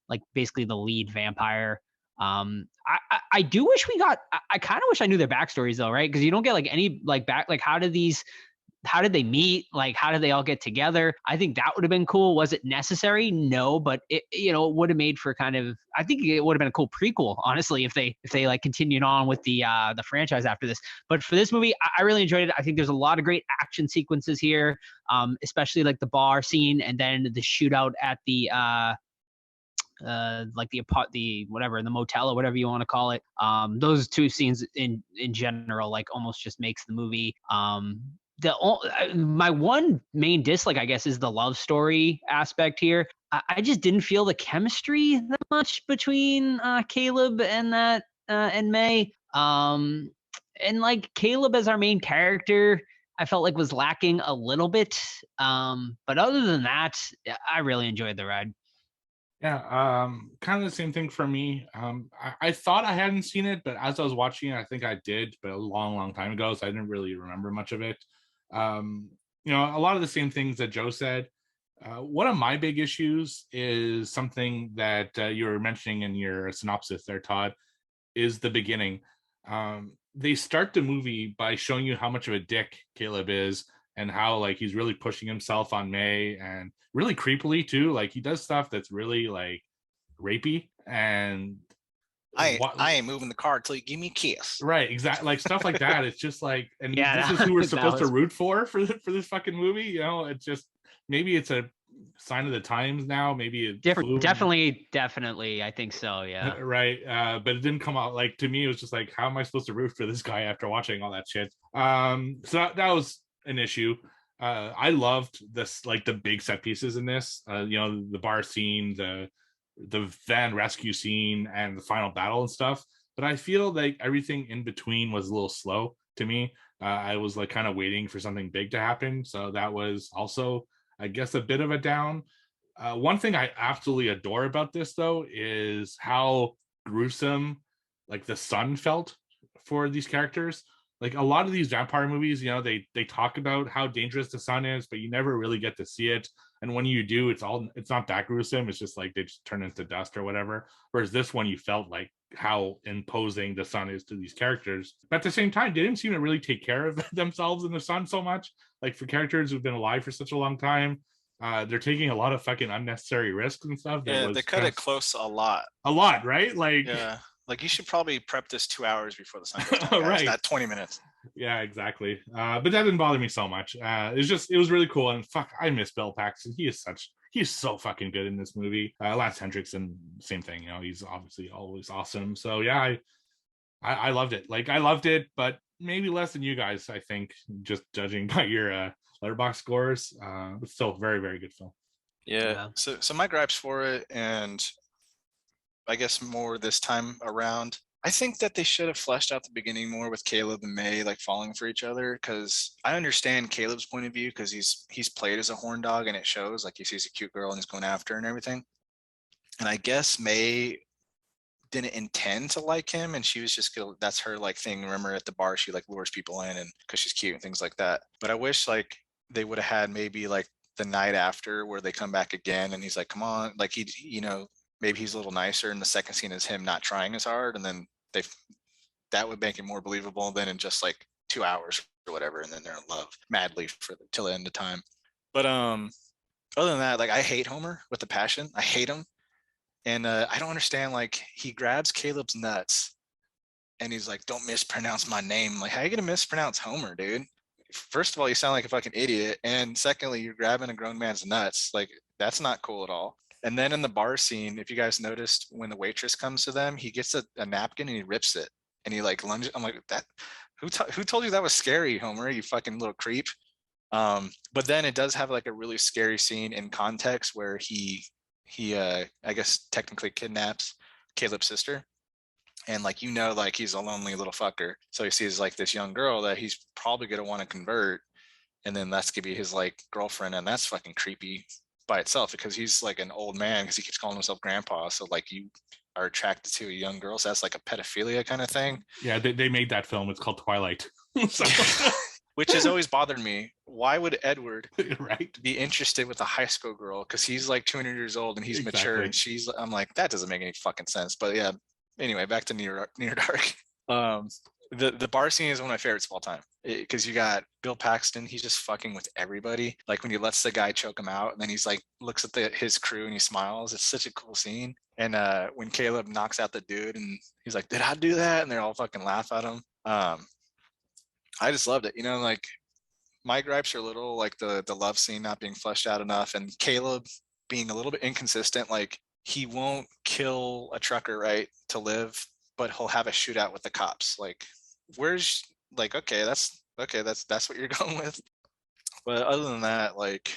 [SPEAKER 3] like basically the lead vampire. I do wish I kind of wish I knew their backstories though, right? Because you don't get like any like how did they meet? Like, how did they all get together? I think that would have been cool. Was it necessary? No, but it would have made for I think it would have been a cool prequel, honestly, if they like continued on with the franchise after this. But for this movie, I really enjoyed it. I think there's a lot of great action sequences here, especially like the bar scene and then the shootout at the like the whatever, the motel or whatever you want to call it. Those two scenes in general like almost just makes the movie. My one main dislike, I guess, is the love story aspect here. I just didn't feel the chemistry that much between Caleb and May. And like Caleb as our main character, I felt like was lacking a little bit. But other than that, I really enjoyed the ride.
[SPEAKER 4] Yeah, kind of the same thing for me. I thought I hadn't seen it, but as I was watching it, I think I did, but a long time ago, so I didn't really remember much of it. A lot of the same things that Joe said. One of my big issues is something that you were mentioning in your synopsis there, Todd, is the beginning. They start the movie by showing you how much of a dick Caleb is and how like he's really pushing himself on May and really creepily too. Like he does stuff that's really like rapey and
[SPEAKER 2] I ain't moving the car till you give me a kiss.
[SPEAKER 4] Right, exactly, like stuff like that. It's just like, and
[SPEAKER 3] yeah,
[SPEAKER 4] this is who we're supposed to root for this fucking movie. It's just, maybe it's a sign of the times now. Maybe
[SPEAKER 3] definitely. I think so. Yeah.
[SPEAKER 4] Right. But it didn't come out like, to me, it was just like, how am I supposed to root for this guy after watching all that shit? So that was an issue. I loved this, like the big set pieces in this. The bar scene, the van rescue scene, and the final battle and stuff. But I feel like everything in between was a little slow to me. I was like kind of waiting for something big to happen. So that was also, I guess, a bit of a down. One thing I absolutely adore about this though is how gruesome like the sun felt for these characters. like a lot of these vampire movies, you know, they talk about how dangerous the sun is, but you never really get to see it. And when you do, it's not that gruesome. It's just like they just turn into dust or whatever. Whereas this one, you felt like how imposing the sun is to these characters. But at the same time, they didn't seem to really take care of themselves in the sun so much. Like for characters who've been alive for such a long time, they're taking a lot of fucking unnecessary risks and stuff.
[SPEAKER 2] Yeah, they cut it close a lot.
[SPEAKER 4] A lot, right? Like,
[SPEAKER 2] yeah. Like you should probably prep this 2 hours before the sun goes down, guys,
[SPEAKER 4] right?
[SPEAKER 2] Not 20 minutes.
[SPEAKER 4] Yeah, exactly. But that didn't bother me so much. It was really cool. And fuck, I miss Bill Paxton. He's so fucking good in this movie. Lance Hendrickson, same thing. You know, he's obviously always awesome. So yeah, I loved it. Like I loved it, but maybe less than you guys. I think, just judging by your Letterboxd scores. But still, very very good film.
[SPEAKER 2] Yeah. So my gripes for it, and I guess more this time around, I think that they should have fleshed out the beginning more with Caleb and May like falling for each other, because I understand Caleb's point of view because he's played as a horn dog and it shows, like he sees a cute girl and he's going after her and everything. And I guess May didn't intend to like him, and she was just gonna, that's her like thing. Remember at the bar she like lures people in and because she's cute and things like that. But I wish like they would have had maybe like the night after where they come back again and he's like, come on, like he, you know, maybe he's a little nicer, and the second scene is him not trying as hard, and then that would make it more believable than in just like 2 hours or whatever, and then they're in love madly till the end of time. But other than that, like I hate Homer with a passion. I hate him, and I don't understand. Like he grabs Caleb's nuts, and he's like, "Don't mispronounce my name." Like, how are you gonna mispronounce Homer, dude? First of all, you sound like a fucking idiot, and secondly, you're grabbing a grown man's nuts. Like that's not cool at all. And then in the bar scene, if you guys noticed, when the waitress comes to them, he gets a napkin and he rips it and he like lunges. I'm like, that who told you that was scary, Homer? You fucking little creep. But then it does have like a really scary scene in context where he I guess technically kidnaps Caleb's sister. And like, you know, like he's a lonely little fucker. So he sees like this young girl that he's probably going to want to convert. And then that's going to be his like girlfriend. And that's fucking creepy by itself, because he's like an old man because he keeps calling himself grandpa. So like you are attracted to a young girl. So that's like a pedophilia kind of thing.
[SPEAKER 4] Yeah, they made that film. It's called Twilight.
[SPEAKER 2] Which has always bothered me. Why would Edward
[SPEAKER 4] right
[SPEAKER 2] be interested with a high school girl? Because he's like 200 years old and he's mature, and I'm like, that doesn't make any fucking sense. But yeah, anyway, back to Near Dark. The bar scene is one of my favorites of all time, because you got Bill Paxton. He's just fucking with everybody. Like when he lets the guy choke him out, and then he's like looks at his crew and he smiles. It's such a cool scene. And when Caleb knocks out the dude and he's like, "Did I do that?" and they're all fucking laugh at him. I just loved it. You know, like my gripes are little, like the love scene not being fleshed out enough, and Caleb being a little bit inconsistent. Like he won't kill a trucker, right, to live, but he'll have a shootout with the cops. Like, where's like, okay, that's what you're going with. But other than that, like,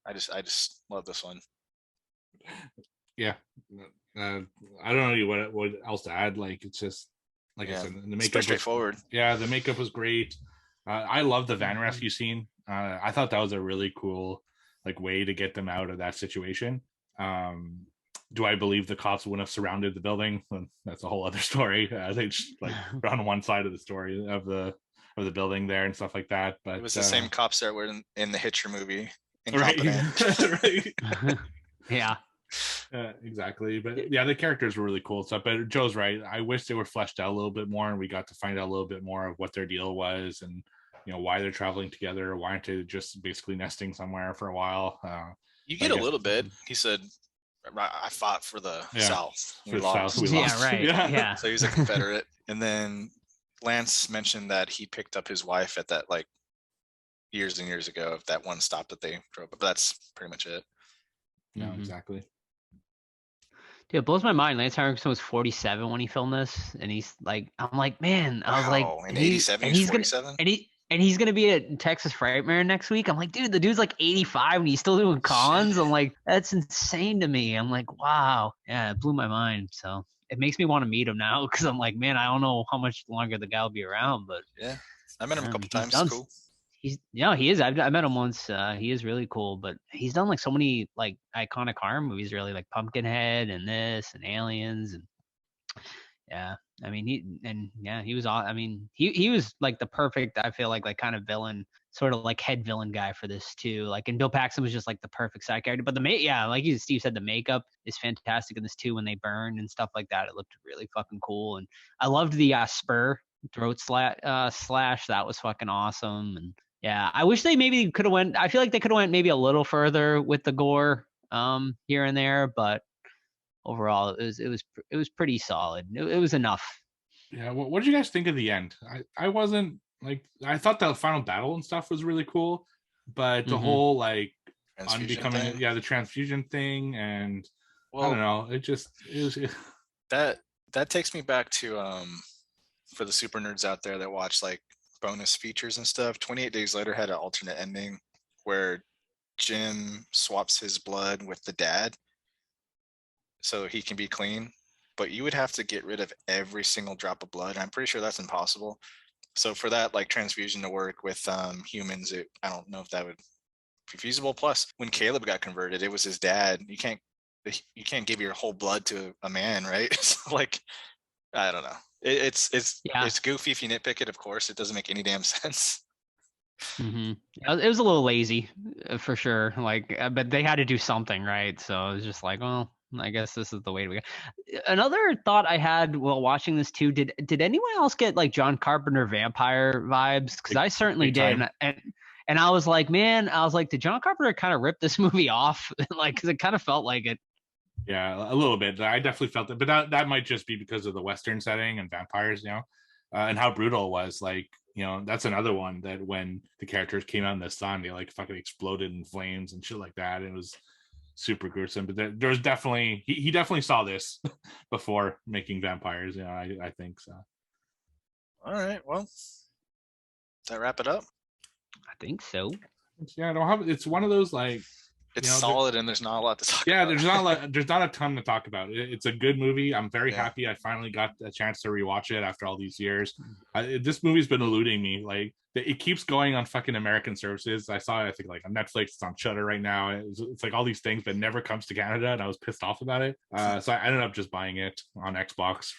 [SPEAKER 2] I just love this one.
[SPEAKER 4] Yeah, I don't know what else to add. Like, it's just like I said, the makeup
[SPEAKER 2] straightforward.
[SPEAKER 4] Yeah, the makeup was great. I love the van rescue scene. I thought that was a really cool like way to get them out of that situation. Do I believe the cops wouldn't have surrounded the building? Well, that's a whole other story. They just like were on one side of the story of the building there and stuff like that. But
[SPEAKER 2] it was the same cops that were in the Hitcher movie.
[SPEAKER 4] Right. Right.
[SPEAKER 3] Yeah.
[SPEAKER 4] Exactly. But yeah, the characters were really cool stuff. But Joe's right. I wish they were fleshed out a little bit more, and we got to find out a little bit more of what their deal was, and you know why they're traveling together. Why aren't they just basically nesting somewhere for a while?
[SPEAKER 2] You get a little bit. He said, "I fought for the South.
[SPEAKER 4] For the South, we lost."
[SPEAKER 3] Yeah, right. Yeah.
[SPEAKER 2] So he was a Confederate. And then Lance mentioned that he picked up his wife at that like years and years ago of that one stop that they drove. But that's pretty much it.
[SPEAKER 4] Yeah, exactly.
[SPEAKER 3] Dude, it blows my mind. Lance Henriksen was 47 when he filmed this, and he's like, I'm like, man, I was like,
[SPEAKER 2] in 87, he's 47,
[SPEAKER 3] and he's gonna be at Texas Frightmare next week. I'm like, dude, the dude's like 85 and he's still doing cons. I'm like, that's insane to me. I'm like, wow, yeah, it blew my mind. So it makes me want to meet him now, because I'm like, man, I don't know how much longer the guy will be around, but
[SPEAKER 2] yeah, I met him a couple times. Cool.
[SPEAKER 3] He is. I met him once. He is really cool, but he's done like so many like iconic horror movies, really, like Pumpkinhead and this and Aliens, and Yeah, I mean he was all. I mean he was like the perfect. I feel like kind of villain, sort of like head villain guy for this too. Like, and Bill Paxton was just like the perfect side character. But like Steve said, the makeup is fantastic in this too when they burn and stuff like that. It looked really fucking cool, and I loved the spur throat slash. That was fucking awesome. And yeah, I wish they maybe could have went. I feel like they could have went maybe a little further with the gore here and there, but overall it was pretty solid. It was enough.
[SPEAKER 4] Yeah, what did you guys think of the end? I wasn't like, I thought the final battle and stuff was really cool, but the whole like unbecoming the transfusion thing, and I don't know, it was
[SPEAKER 2] that takes me back to for the super nerds out there that watch like bonus features and stuff. 28 Days Later had an alternate ending where Jim swaps his blood with the dad so he can be clean, but you would have to get rid of every single drop of blood. I'm pretty sure that's impossible. So for that like transfusion to work with humans, I don't know if that would be feasible. Plus, when Caleb got converted, it was his dad. You can't give your whole blood to a man, right? So like, I don't know. It's goofy if you nitpick it. Of course, it doesn't make any damn sense.
[SPEAKER 3] It was a little lazy for sure. Like, but they had to do something, right? So it was just like, well, I guess this is the way to go. Another thought I had while watching this too, did anyone else get like John Carpenter vampire vibes? Because I certainly did. And I was like, man, did John Carpenter kind of rip this movie off? Like, because it kind of felt like it.
[SPEAKER 4] Yeah, a little bit. I definitely felt it, but that might just be because of the Western setting and vampires, and how brutal it was. Like, that's another one that when the characters came out in the sun, they like fucking exploded in flames and shit like that. It was super gruesome. But there's definitely he definitely saw this before making vampires. I think so.
[SPEAKER 2] All right, well, does that wrap it up?
[SPEAKER 3] I think so.
[SPEAKER 4] Yeah, I don't have. It's one of those like.
[SPEAKER 2] It's solid, and there's not a lot to talk about.
[SPEAKER 4] Yeah, there's not a ton to talk about. It's a good movie. I'm very happy I finally got a chance to rewatch it after all these years. This movie's been eluding me. Like, it keeps going on fucking American services. I saw it, I think, like on Netflix. It's on Shudder right now. It's like all these things, but never comes to Canada, and I was pissed off about it. So I ended up just buying it on Xbox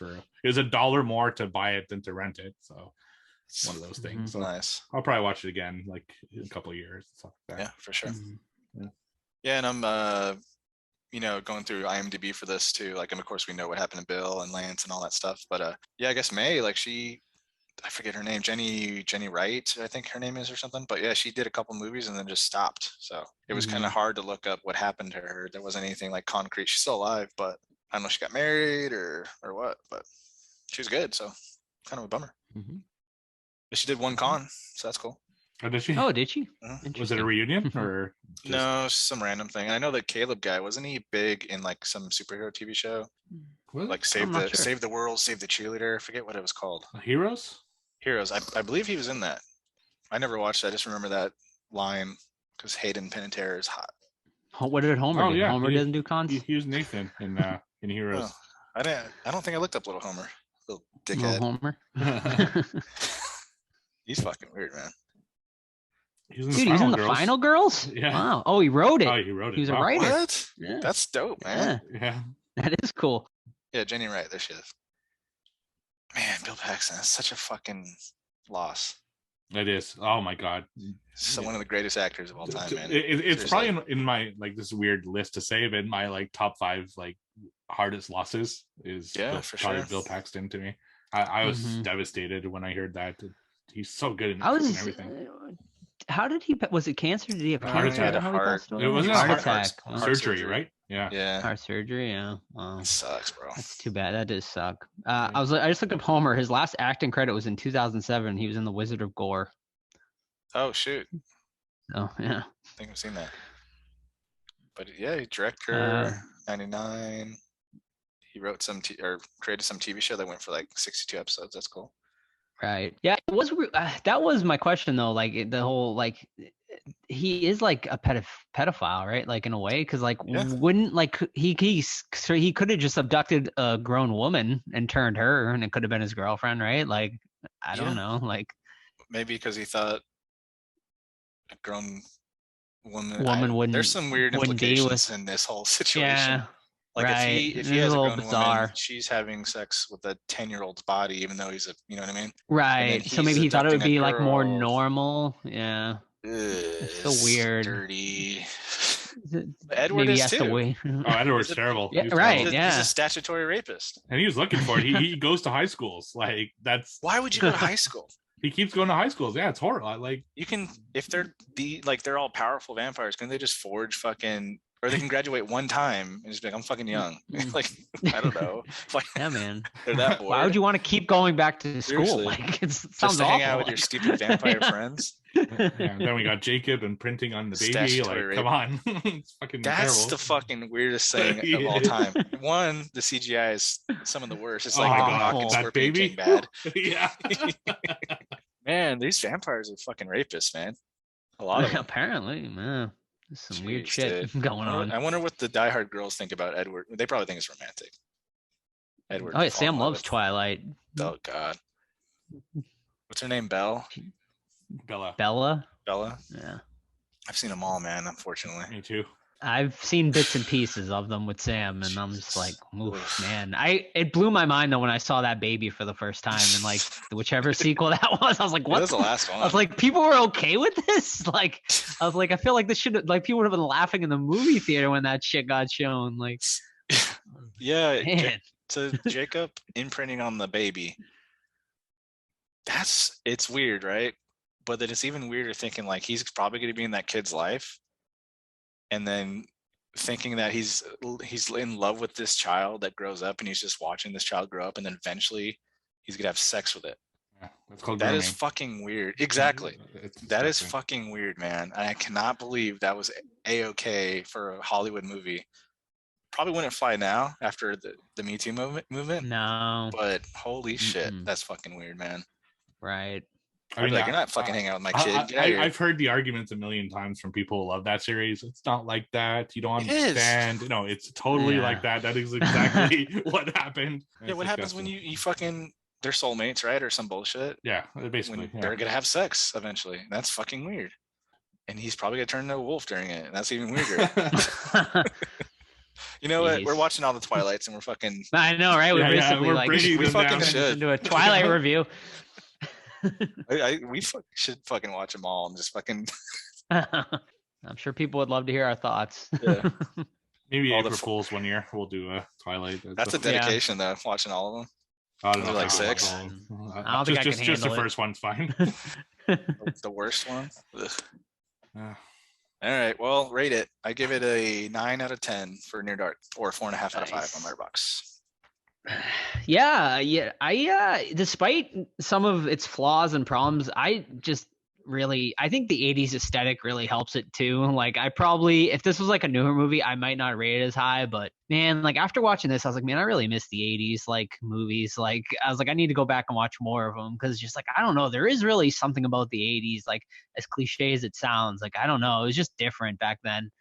[SPEAKER 4] it was $1 more to buy it than to rent it. So it's one of those things. So
[SPEAKER 2] nice.
[SPEAKER 4] I'll probably watch it again like in a couple of years and stuff like that.
[SPEAKER 2] Yeah, for sure. Yeah, and I'm going through IMDb for this too. Like, and of course we know what happened to Bill and Lance and all that stuff. But I guess May, like I forget her name, Jenny Wright, I think her name is, or something. But yeah, she did a couple movies and then just stopped. So it was kind of hard to look up what happened to her. There wasn't anything like concrete. She's still alive, but I don't know if she got married or what. But she was good, so kind of a bummer. But she did one con, so that's cool.
[SPEAKER 4] Oh, did she?
[SPEAKER 3] Oh, did she?
[SPEAKER 4] Was it a reunion or just...
[SPEAKER 2] No, some random thing? I know the Caleb guy, wasn't he big in like some superhero TV show?
[SPEAKER 4] What?
[SPEAKER 2] Like Save the World, Save the Cheerleader. I forget what it was called.
[SPEAKER 4] Heroes.
[SPEAKER 2] I believe he was in that. I never watched that. I just remember that line because Hayden Panettiere is hot.
[SPEAKER 3] What did Homer do?
[SPEAKER 4] Yeah.
[SPEAKER 3] Homer doesn't do cons.
[SPEAKER 4] He was Nathan in Heroes.
[SPEAKER 2] Oh, I don't think I looked up Little Homer. Little dickhead.
[SPEAKER 3] Little Homer.
[SPEAKER 2] He's fucking weird, man.
[SPEAKER 4] He's
[SPEAKER 3] in the Final Girls?
[SPEAKER 4] Yeah.
[SPEAKER 3] Wow. Oh, he wrote it.
[SPEAKER 4] Oh, he wrote it.
[SPEAKER 3] He was a writer.
[SPEAKER 2] What?
[SPEAKER 3] Yeah.
[SPEAKER 2] That's dope, man.
[SPEAKER 4] Yeah.
[SPEAKER 3] That is cool.
[SPEAKER 2] Yeah, Jenny Wright. There she is. Man, Bill Paxton. That's such a fucking loss.
[SPEAKER 4] It is. Oh my god.
[SPEAKER 2] So one of the greatest actors of all time, man.
[SPEAKER 4] It's probably in my like this weird list to say, but in my like top 5 like hardest losses is probably Bill Paxton to me. I was devastated when I heard that. He's so good in everything.
[SPEAKER 3] How did he? Was it cancer? Did he have
[SPEAKER 2] Heart
[SPEAKER 3] cancer?
[SPEAKER 2] attack.
[SPEAKER 4] It wasn't
[SPEAKER 3] heart attack.
[SPEAKER 4] Surgery, right? Yeah.
[SPEAKER 3] Heart surgery. Yeah.
[SPEAKER 2] It sucks, bro.
[SPEAKER 3] That's too bad. That does suck. I just looked up Homer. His last acting credit was in 2007. He was in The Wizard of Gore.
[SPEAKER 2] Oh shoot.
[SPEAKER 3] Oh yeah.
[SPEAKER 2] I think I've seen that. But yeah, he directed 99. He wrote created some TV show that went for like 62 episodes. That's cool.
[SPEAKER 3] Right. Yeah. It was. That was my question though. Like the whole like, he is like a pedophile, right? Like in a way, because like wouldn't like he could have just abducted a grown woman and turned her, and it could have been his girlfriend, right? Like I don't know. Like
[SPEAKER 2] maybe because he thought a grown woman
[SPEAKER 3] wouldn't.
[SPEAKER 2] There's some weird implications in this whole situation.
[SPEAKER 3] Yeah.
[SPEAKER 2] Like
[SPEAKER 3] Right.
[SPEAKER 2] if
[SPEAKER 3] It's
[SPEAKER 2] he
[SPEAKER 3] a
[SPEAKER 2] has a
[SPEAKER 3] little
[SPEAKER 2] grown
[SPEAKER 3] bizarre.
[SPEAKER 2] woman, she's having sex with a 10-year-old's body, even though he's a, you know what I mean?
[SPEAKER 3] Right. So maybe
[SPEAKER 2] he's
[SPEAKER 3] he thought it would
[SPEAKER 2] abducting a
[SPEAKER 3] be like more
[SPEAKER 2] girl.
[SPEAKER 3] normal. Yeah.
[SPEAKER 2] Ugh,
[SPEAKER 3] It's so weird.
[SPEAKER 2] dirty.
[SPEAKER 3] Maybe
[SPEAKER 2] Edward
[SPEAKER 3] he
[SPEAKER 2] is
[SPEAKER 3] has to
[SPEAKER 2] too.
[SPEAKER 3] wait.
[SPEAKER 4] Oh, Edward's
[SPEAKER 2] He's a-
[SPEAKER 4] terrible.
[SPEAKER 3] Yeah,
[SPEAKER 4] He's
[SPEAKER 3] right,
[SPEAKER 4] terrible.
[SPEAKER 3] yeah.
[SPEAKER 2] He's a statutory rapist.
[SPEAKER 4] And he was looking for it. He goes to high schools. Like that's
[SPEAKER 2] Why would you go to high school?
[SPEAKER 4] he keeps going to high schools. Yeah, it's horrible. Like
[SPEAKER 2] You can, if they're they're all powerful vampires, can they just forge fucking, or they can graduate one time and just be like, I'm fucking young. Like, I don't know. Like,
[SPEAKER 3] Yeah, man.
[SPEAKER 2] they're that bored.
[SPEAKER 3] Why would you want to keep going back to school?
[SPEAKER 2] Seriously.
[SPEAKER 3] Like it
[SPEAKER 2] just
[SPEAKER 3] sounds
[SPEAKER 2] to
[SPEAKER 3] awful.
[SPEAKER 2] hang out with your stupid vampire friends?
[SPEAKER 4] yeah, then we got Jacob and printing on the baby.
[SPEAKER 2] Statutory
[SPEAKER 4] Like, come on. It's fucking
[SPEAKER 2] That's
[SPEAKER 4] terrible.
[SPEAKER 2] the fucking weirdest thing of
[SPEAKER 4] Yeah.
[SPEAKER 2] all time. One, the CGI is some of the worst. It's
[SPEAKER 4] Oh
[SPEAKER 2] like
[SPEAKER 4] my
[SPEAKER 2] the
[SPEAKER 4] God,
[SPEAKER 2] Rock and
[SPEAKER 4] that
[SPEAKER 2] Scorpion
[SPEAKER 4] baby?
[SPEAKER 2] King bad.
[SPEAKER 4] Yeah.
[SPEAKER 2] Man, these vampires are fucking rapists, man. A lot of them.
[SPEAKER 3] Apparently, man. There's some weird
[SPEAKER 2] Jeez,
[SPEAKER 3] shit
[SPEAKER 2] dude.
[SPEAKER 3] going on.
[SPEAKER 2] I wonder what the diehard girls think about Edward. They probably think it's romantic. Edward.
[SPEAKER 3] Oh yeah,
[SPEAKER 2] falling
[SPEAKER 3] Sam
[SPEAKER 2] in love
[SPEAKER 3] loves
[SPEAKER 2] with-
[SPEAKER 3] Twilight.
[SPEAKER 2] Oh God. What's her name? Belle?
[SPEAKER 4] Bella.
[SPEAKER 3] Bella.
[SPEAKER 2] Bella?
[SPEAKER 3] Yeah.
[SPEAKER 2] I've seen them all, man, unfortunately.
[SPEAKER 4] Me too.
[SPEAKER 3] I've seen bits and pieces of them with Sam, and I'm just like, oof,
[SPEAKER 2] Oof.
[SPEAKER 3] man. It blew my mind though when I saw that baby for the first time, and like whichever sequel that was, I was like,
[SPEAKER 2] That
[SPEAKER 3] what?
[SPEAKER 2] was the last one.
[SPEAKER 3] I was like, people were okay with this? Like, I was like, I feel like this should like people would have been laughing in the movie theater when that shit got shown. Like,
[SPEAKER 2] yeah,
[SPEAKER 3] man.
[SPEAKER 2] to Jacob imprinting on the baby. It's weird, right? But then it's even weirder thinking like he's probably going to be in that kid's life, and then thinking that he's in love with this child that grows up, and he's just watching this child grow up, and then eventually he's gonna have sex with it.
[SPEAKER 4] Yeah, that's called
[SPEAKER 2] That is
[SPEAKER 4] grooming.
[SPEAKER 2] fucking weird. Exactly.
[SPEAKER 4] It's
[SPEAKER 2] That is
[SPEAKER 4] disgusting.
[SPEAKER 2] fucking weird, man. I cannot believe that was a-okay for a Hollywood movie. Probably wouldn't fly now after the Me Too movement.
[SPEAKER 3] No.
[SPEAKER 2] But holy shit,
[SPEAKER 3] Mm-mm.
[SPEAKER 2] that's fucking weird, man.
[SPEAKER 3] Right.
[SPEAKER 2] I mean, like, you're not fucking hanging out with my kid. Get out of here.
[SPEAKER 4] I've heard the arguments a million times from people who love that series. It's not like that. You don't
[SPEAKER 2] It is.
[SPEAKER 4] understand. No, it's totally
[SPEAKER 3] Yeah.
[SPEAKER 4] like that. That is exactly what happened.
[SPEAKER 2] Yeah, what happens when you fucking they're soulmates, right, or some bullshit?
[SPEAKER 4] Yeah, basically.
[SPEAKER 2] When
[SPEAKER 4] Yeah.
[SPEAKER 2] they're gonna have sex eventually. That's fucking weird. And he's probably gonna turn into a wolf during it. And that's even weirder. You know what? We're
[SPEAKER 3] Jeez.
[SPEAKER 2] watching all the Twilights and we're fucking.
[SPEAKER 3] I know, right? We're
[SPEAKER 4] Yeah, yeah,
[SPEAKER 3] basically
[SPEAKER 4] we're
[SPEAKER 3] like
[SPEAKER 4] bringing
[SPEAKER 2] we
[SPEAKER 4] them
[SPEAKER 2] fucking
[SPEAKER 4] down.
[SPEAKER 2] should.
[SPEAKER 3] into a Twilight review.
[SPEAKER 2] Should fucking watch them all and just fucking.
[SPEAKER 3] I'm sure people would love to hear our thoughts.
[SPEAKER 2] Yeah.
[SPEAKER 4] Maybe
[SPEAKER 2] all the
[SPEAKER 4] April
[SPEAKER 2] f-
[SPEAKER 4] Fools one year. We'll do Twilight.
[SPEAKER 2] That's a dedication though. Watching all of them.
[SPEAKER 4] I don't know.
[SPEAKER 2] like
[SPEAKER 4] if I can
[SPEAKER 2] six?
[SPEAKER 4] watch all of them.
[SPEAKER 3] I don't think I can
[SPEAKER 4] just the
[SPEAKER 3] handle it.
[SPEAKER 4] first one's fine.
[SPEAKER 2] The worst one. Ugh.
[SPEAKER 4] Uh,
[SPEAKER 2] All right. Well, rate it. I give it a 9 out of 10 for Near Dark, or 4.5 out of 5
[SPEAKER 3] Nice.
[SPEAKER 2] on Letterboxd.
[SPEAKER 3] Yeah. I despite some of its flaws and problems, I think the 80s aesthetic really helps it too. Like I probably, if this was like a newer movie, I might not rate it as high, but man, like after watching this, I was like, man, I really miss the 80s like movies. Like I was like, I need to go back and watch more of them because just like, I don't know, there is really something about the 80s, like as cliche as it sounds, like, I don't know, it was just different back then.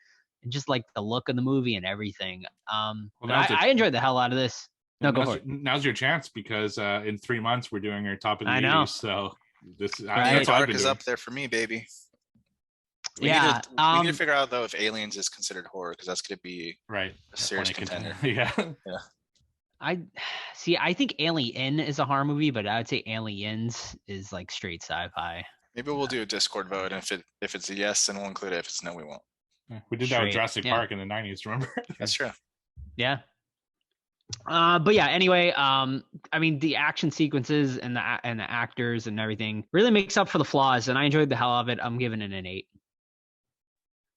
[SPEAKER 3] And just like the look of the movie and everything. But
[SPEAKER 4] now's
[SPEAKER 3] I enjoyed the hell out of this. No, go for it.
[SPEAKER 4] Now's your chance because in 3 months we're doing our top of the
[SPEAKER 3] I know.
[SPEAKER 4] 80s. So this
[SPEAKER 3] Right.
[SPEAKER 4] that's what I've
[SPEAKER 2] Dark
[SPEAKER 4] been
[SPEAKER 2] is
[SPEAKER 4] doing.
[SPEAKER 2] up there for me, baby. We
[SPEAKER 3] Yeah,
[SPEAKER 2] need to figure out though if Aliens is considered horror because that's going to be
[SPEAKER 4] Right.
[SPEAKER 2] a serious
[SPEAKER 4] Funny
[SPEAKER 2] contender.
[SPEAKER 4] Yeah.
[SPEAKER 3] I think Alien is a horror movie, but I would say Aliens is like straight sci-fi.
[SPEAKER 2] Maybe we'll do a Discord vote, and if it's a yes, then we'll include it. If it's no, we won't.
[SPEAKER 4] Yeah, we did that with
[SPEAKER 3] Straight,
[SPEAKER 4] Jurassic
[SPEAKER 3] yeah.
[SPEAKER 4] Park in the 90s, remember?
[SPEAKER 2] That's true.
[SPEAKER 3] Yeah. But yeah, anyway, I mean the action sequences and the actors and everything really makes up for the flaws, and I enjoyed the hell of it. I'm giving it an 8.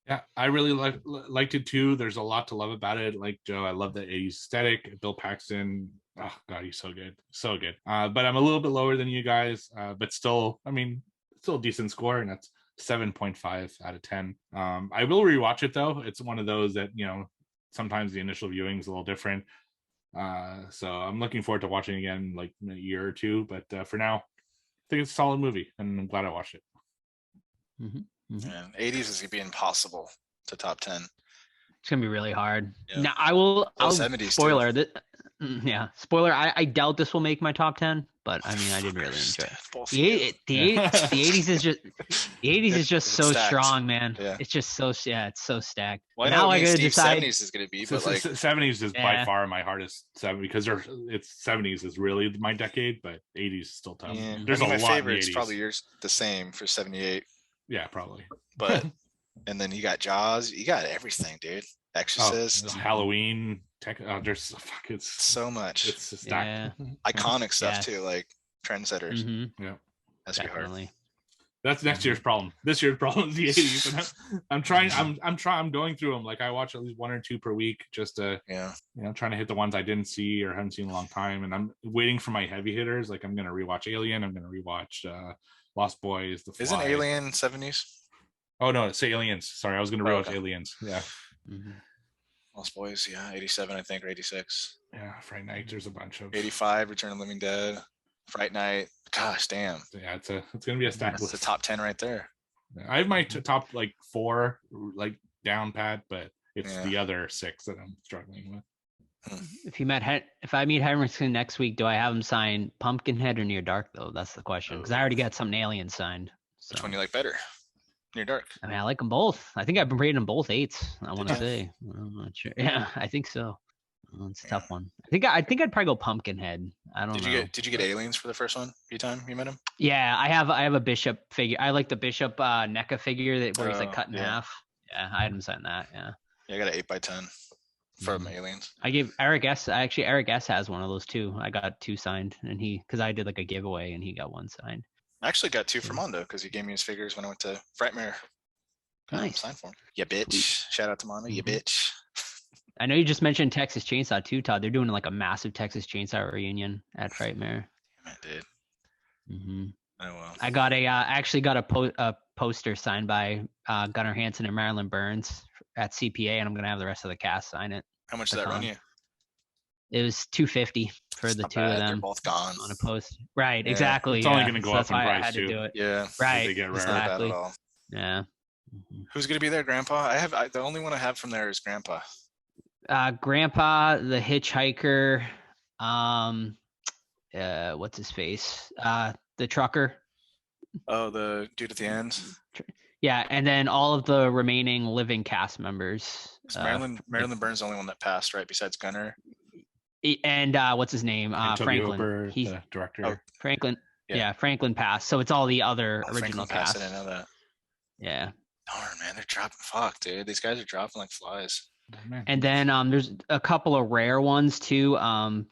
[SPEAKER 4] Yeah, I really liked it too. There's a lot to love about it. Like Joe, I love the 80s aesthetic. Bill Paxton, oh god, he's so good. So good. But I'm a little bit lower than you guys, but still, I mean, still a decent score, and that's 7.5 out of 10. I will rewatch it though. It's one of those that, you know, sometimes the initial viewing is a little different. So I'm looking forward to watching it again like in a year or two. But for now, I think it's a solid movie, and I'm glad I watched it.
[SPEAKER 3] Mm-hmm.
[SPEAKER 2] And 80s is going to be impossible to top 10.
[SPEAKER 3] It's gonna be really hard.
[SPEAKER 2] Yeah.
[SPEAKER 3] Now I'll
[SPEAKER 2] 70s too.
[SPEAKER 3] spoiler that Yeah. Spoiler, I doubt this will make my top 10, but I mean, I did really enjoy it.
[SPEAKER 2] Both of you.
[SPEAKER 3] The 80s is just
[SPEAKER 2] It's
[SPEAKER 3] so
[SPEAKER 2] stacked.
[SPEAKER 3] strong, man.
[SPEAKER 2] Yeah.
[SPEAKER 3] It's just so it's so stacked.
[SPEAKER 2] Well, I
[SPEAKER 3] Now
[SPEAKER 2] know what
[SPEAKER 3] I
[SPEAKER 2] me and
[SPEAKER 3] gotta
[SPEAKER 2] Steve's
[SPEAKER 3] decide.
[SPEAKER 2] 70s is going to be,
[SPEAKER 4] So
[SPEAKER 2] but like
[SPEAKER 4] 70s is by
[SPEAKER 3] Yeah.
[SPEAKER 4] far my hardest 70 because it's 70s is really my decade, but 80s is still tough.
[SPEAKER 2] yeah,
[SPEAKER 4] There's
[SPEAKER 2] I mean,
[SPEAKER 4] a
[SPEAKER 2] my
[SPEAKER 4] lot in the
[SPEAKER 2] favorite's
[SPEAKER 4] 80s.
[SPEAKER 2] probably yours the same for 78,
[SPEAKER 4] Yeah, probably.
[SPEAKER 2] but and then you got Jaws, you got everything, dude. Exorcist,
[SPEAKER 4] Halloween, there's it's
[SPEAKER 2] so much
[SPEAKER 4] it's stacked.
[SPEAKER 2] iconic stuff
[SPEAKER 3] Yes.
[SPEAKER 2] too, like trendsetters.
[SPEAKER 3] Mm-hmm.
[SPEAKER 4] Yeah,
[SPEAKER 2] That's be hard.
[SPEAKER 3] Definitely.
[SPEAKER 4] that's next year's problem. This year's problem is the 80s. And I'm going through them. Like I watch at least 1 or 2 per week, just to trying to hit the ones I didn't see or haven't seen in a long time. And I'm waiting for my heavy hitters. Like I'm gonna rewatch Alien. I'm gonna rewatch Lost Boys. The Fly.
[SPEAKER 2] Isn't Alien 70s?
[SPEAKER 4] Oh no, it's Aliens. Sorry, I was gonna rewatch
[SPEAKER 2] okay.
[SPEAKER 4] Aliens. Yeah.
[SPEAKER 3] Mm-hmm.
[SPEAKER 2] Lost Boys, 87, I think, or 86.
[SPEAKER 4] Yeah, Friday Night. There's a bunch of
[SPEAKER 2] 85, Return of the Living Dead, Fright Night. Gosh, damn.
[SPEAKER 4] Yeah, it's gonna be a stack
[SPEAKER 2] That's
[SPEAKER 4] list.
[SPEAKER 2] the top 10 right there.
[SPEAKER 4] I have my top like 4 like down pat, but it's
[SPEAKER 2] Yeah.
[SPEAKER 4] the other 6 that I'm struggling with.
[SPEAKER 3] If I meet Henriksen next week, do I have him sign Pumpkinhead or Near Dark though? That's the question. Because I already got something Alien signed. So.
[SPEAKER 2] Which one you like better? Near Dark.
[SPEAKER 3] I mean, I like them both. I think I've been rating them both 8s. I want to
[SPEAKER 2] you?
[SPEAKER 3] say. I'm not sure. Yeah, I think so. It's a tough one. I think I'd probably go Pumpkinhead. I don't know.
[SPEAKER 2] Did you get Aliens for the first one? You met him?
[SPEAKER 3] Yeah, I have a Bishop figure. I like the Bishop NECA figure where he's like cut in half. Yeah, I had him sign that. Yeah.
[SPEAKER 2] Yeah, I got an 8x10 from Aliens.
[SPEAKER 3] I gave Eric S. Actually, Eric S. has one of those too. I got 2 signed, and because I did like a giveaway, and he got 1 signed.
[SPEAKER 2] I actually got 2 from Mondo because he gave me his figures when I went to Frightmare.
[SPEAKER 3] Nice.
[SPEAKER 2] Sign for him. Yeah, bitch. Shout out to Mondo. You bitch.
[SPEAKER 3] I know you just mentioned Texas Chainsaw too, Todd. They're doing like a massive Texas Chainsaw reunion at Frightmare.
[SPEAKER 2] Damn it, dude.
[SPEAKER 3] Mm-hmm.
[SPEAKER 2] Oh well.
[SPEAKER 3] I got I actually got a poster signed by Gunnar Hansen and Marilyn Burns at CPA, and I'm gonna have the rest of the cast sign it.
[SPEAKER 2] How much did that run you?
[SPEAKER 3] It was $250 for
[SPEAKER 2] It's
[SPEAKER 3] the
[SPEAKER 2] not
[SPEAKER 3] 2
[SPEAKER 2] bad.
[SPEAKER 3] of them.
[SPEAKER 2] They're both gone.
[SPEAKER 3] On a post. Right,
[SPEAKER 2] Yeah.
[SPEAKER 3] exactly.
[SPEAKER 4] It's only gonna go
[SPEAKER 3] that's
[SPEAKER 4] up in
[SPEAKER 3] why I
[SPEAKER 4] price,
[SPEAKER 3] had to
[SPEAKER 4] too.
[SPEAKER 3] do it.
[SPEAKER 2] Yeah.
[SPEAKER 3] Right.
[SPEAKER 4] They get rare.
[SPEAKER 2] It's not bad
[SPEAKER 3] Exactly.
[SPEAKER 2] at all.
[SPEAKER 3] Yeah.
[SPEAKER 2] Who's gonna be there, Grandpa? The only one I have from there is Grandpa.
[SPEAKER 3] Grandpa, the hitchhiker, what's his face? The trucker.
[SPEAKER 2] Oh, the dude at the end.
[SPEAKER 3] Yeah, and then all of the remaining living cast members.
[SPEAKER 2] Marilyn Burns the only one that passed, right? Besides Gunner.
[SPEAKER 3] And what's his name?
[SPEAKER 4] And Toby
[SPEAKER 3] Franklin.
[SPEAKER 4] Hooper,
[SPEAKER 3] He's
[SPEAKER 4] the director.
[SPEAKER 2] Oh,
[SPEAKER 3] Franklin.
[SPEAKER 2] Yeah.
[SPEAKER 3] Yeah, Franklin passed. So it's all the other original
[SPEAKER 2] Franklin passed.
[SPEAKER 3] cast.
[SPEAKER 2] I didn't know that.
[SPEAKER 3] Yeah.
[SPEAKER 2] Darn, man, they're dropping. Fuck, dude. These guys are dropping like flies.
[SPEAKER 4] Oh, man.
[SPEAKER 3] And then there's a couple of rare ones too.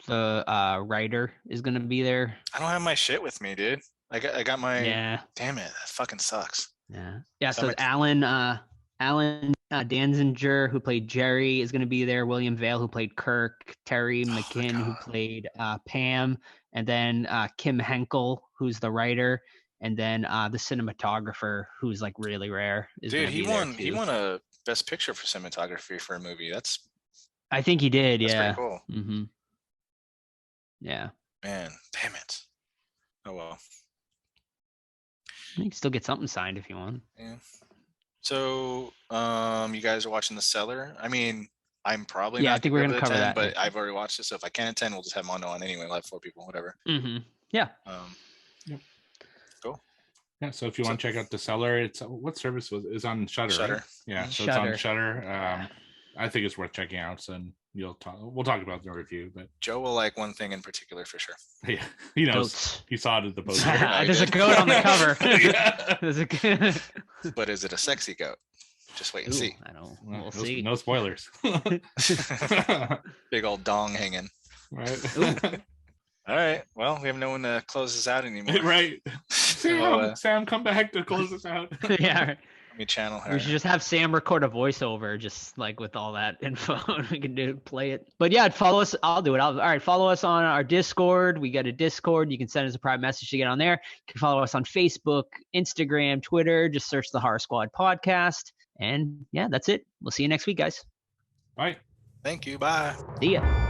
[SPEAKER 3] The writer is gonna be there.
[SPEAKER 2] I don't have my shit with me, dude. I got my.
[SPEAKER 3] Yeah.
[SPEAKER 2] Damn it, that fucking sucks.
[SPEAKER 3] Yeah. Yeah.
[SPEAKER 2] So
[SPEAKER 3] So
[SPEAKER 2] much-
[SPEAKER 3] Alan Danzinger, who played Jerry, is going to be there. William Vale, who played Kirk. Terry
[SPEAKER 2] my
[SPEAKER 3] McKinn, who
[SPEAKER 2] God.
[SPEAKER 3] played Pam. And then Kim Henkel, who's the writer. And then the cinematographer, who's like really rare. Is
[SPEAKER 2] Dude,
[SPEAKER 3] gonna
[SPEAKER 2] he
[SPEAKER 3] be there,
[SPEAKER 2] won. He
[SPEAKER 3] too.
[SPEAKER 2] won a best picture for cinematography for a movie. That's
[SPEAKER 3] I think he did.
[SPEAKER 2] that's
[SPEAKER 3] Yeah.
[SPEAKER 2] pretty cool.
[SPEAKER 3] Mm-hmm. Yeah.
[SPEAKER 2] Man, damn it. Oh well.
[SPEAKER 3] You can still get something signed if you want.
[SPEAKER 2] Yeah. So, you guys are watching The Cellar. I mean, I'm probably
[SPEAKER 3] Yeah,
[SPEAKER 2] not
[SPEAKER 3] I think
[SPEAKER 2] gonna
[SPEAKER 3] we're
[SPEAKER 2] be
[SPEAKER 3] gonna
[SPEAKER 2] able to
[SPEAKER 3] cover
[SPEAKER 2] attend,
[SPEAKER 3] that.
[SPEAKER 2] but I've already watched it. So if I can attend, we'll just have Mondo on anyway. We'll have 4 people, whatever.
[SPEAKER 3] Mm-hmm. Yeah.
[SPEAKER 2] Cool.
[SPEAKER 4] Yeah, so if you want to check out The Cellar, it's what service is on Shudder?
[SPEAKER 2] Shudder.
[SPEAKER 4] Right? Yeah, so
[SPEAKER 3] Shudder.
[SPEAKER 4] it's on Shudder. I think it's worth checking out. So we'll talk about the review, but
[SPEAKER 2] Joe will like one thing in particular for sure.
[SPEAKER 4] yeah, he knows.
[SPEAKER 3] Goats.
[SPEAKER 4] He saw it at the poster.
[SPEAKER 2] I
[SPEAKER 3] There's a
[SPEAKER 2] did.
[SPEAKER 3] goat on the cover.
[SPEAKER 4] Yeah.
[SPEAKER 3] There's a goat.
[SPEAKER 2] But is it a sexy goat? Just wait and
[SPEAKER 3] Ooh,
[SPEAKER 2] see.
[SPEAKER 3] I don't.
[SPEAKER 4] Well,
[SPEAKER 3] We'll
[SPEAKER 4] no,
[SPEAKER 3] see.
[SPEAKER 4] no spoilers.
[SPEAKER 2] Big old dong hanging.
[SPEAKER 4] Right.
[SPEAKER 2] All right. Well, we have no one to close this out anymore.
[SPEAKER 4] Right.
[SPEAKER 2] So,
[SPEAKER 4] Sam, come back to close us out.
[SPEAKER 3] Yeah.
[SPEAKER 2] let me channel her.
[SPEAKER 3] We should just have Sam record a voiceover, just like with all that info. We can play it. But yeah, follow us. I'll do it. All right, follow us on our Discord. We got a Discord. You can send us a private message to get on there. You can follow us on Facebook, Instagram, Twitter. Just search the Horror Squad podcast. And yeah, that's it. We'll see you next week, guys.
[SPEAKER 4] Bye.
[SPEAKER 2] Thank you. Bye.
[SPEAKER 3] See ya.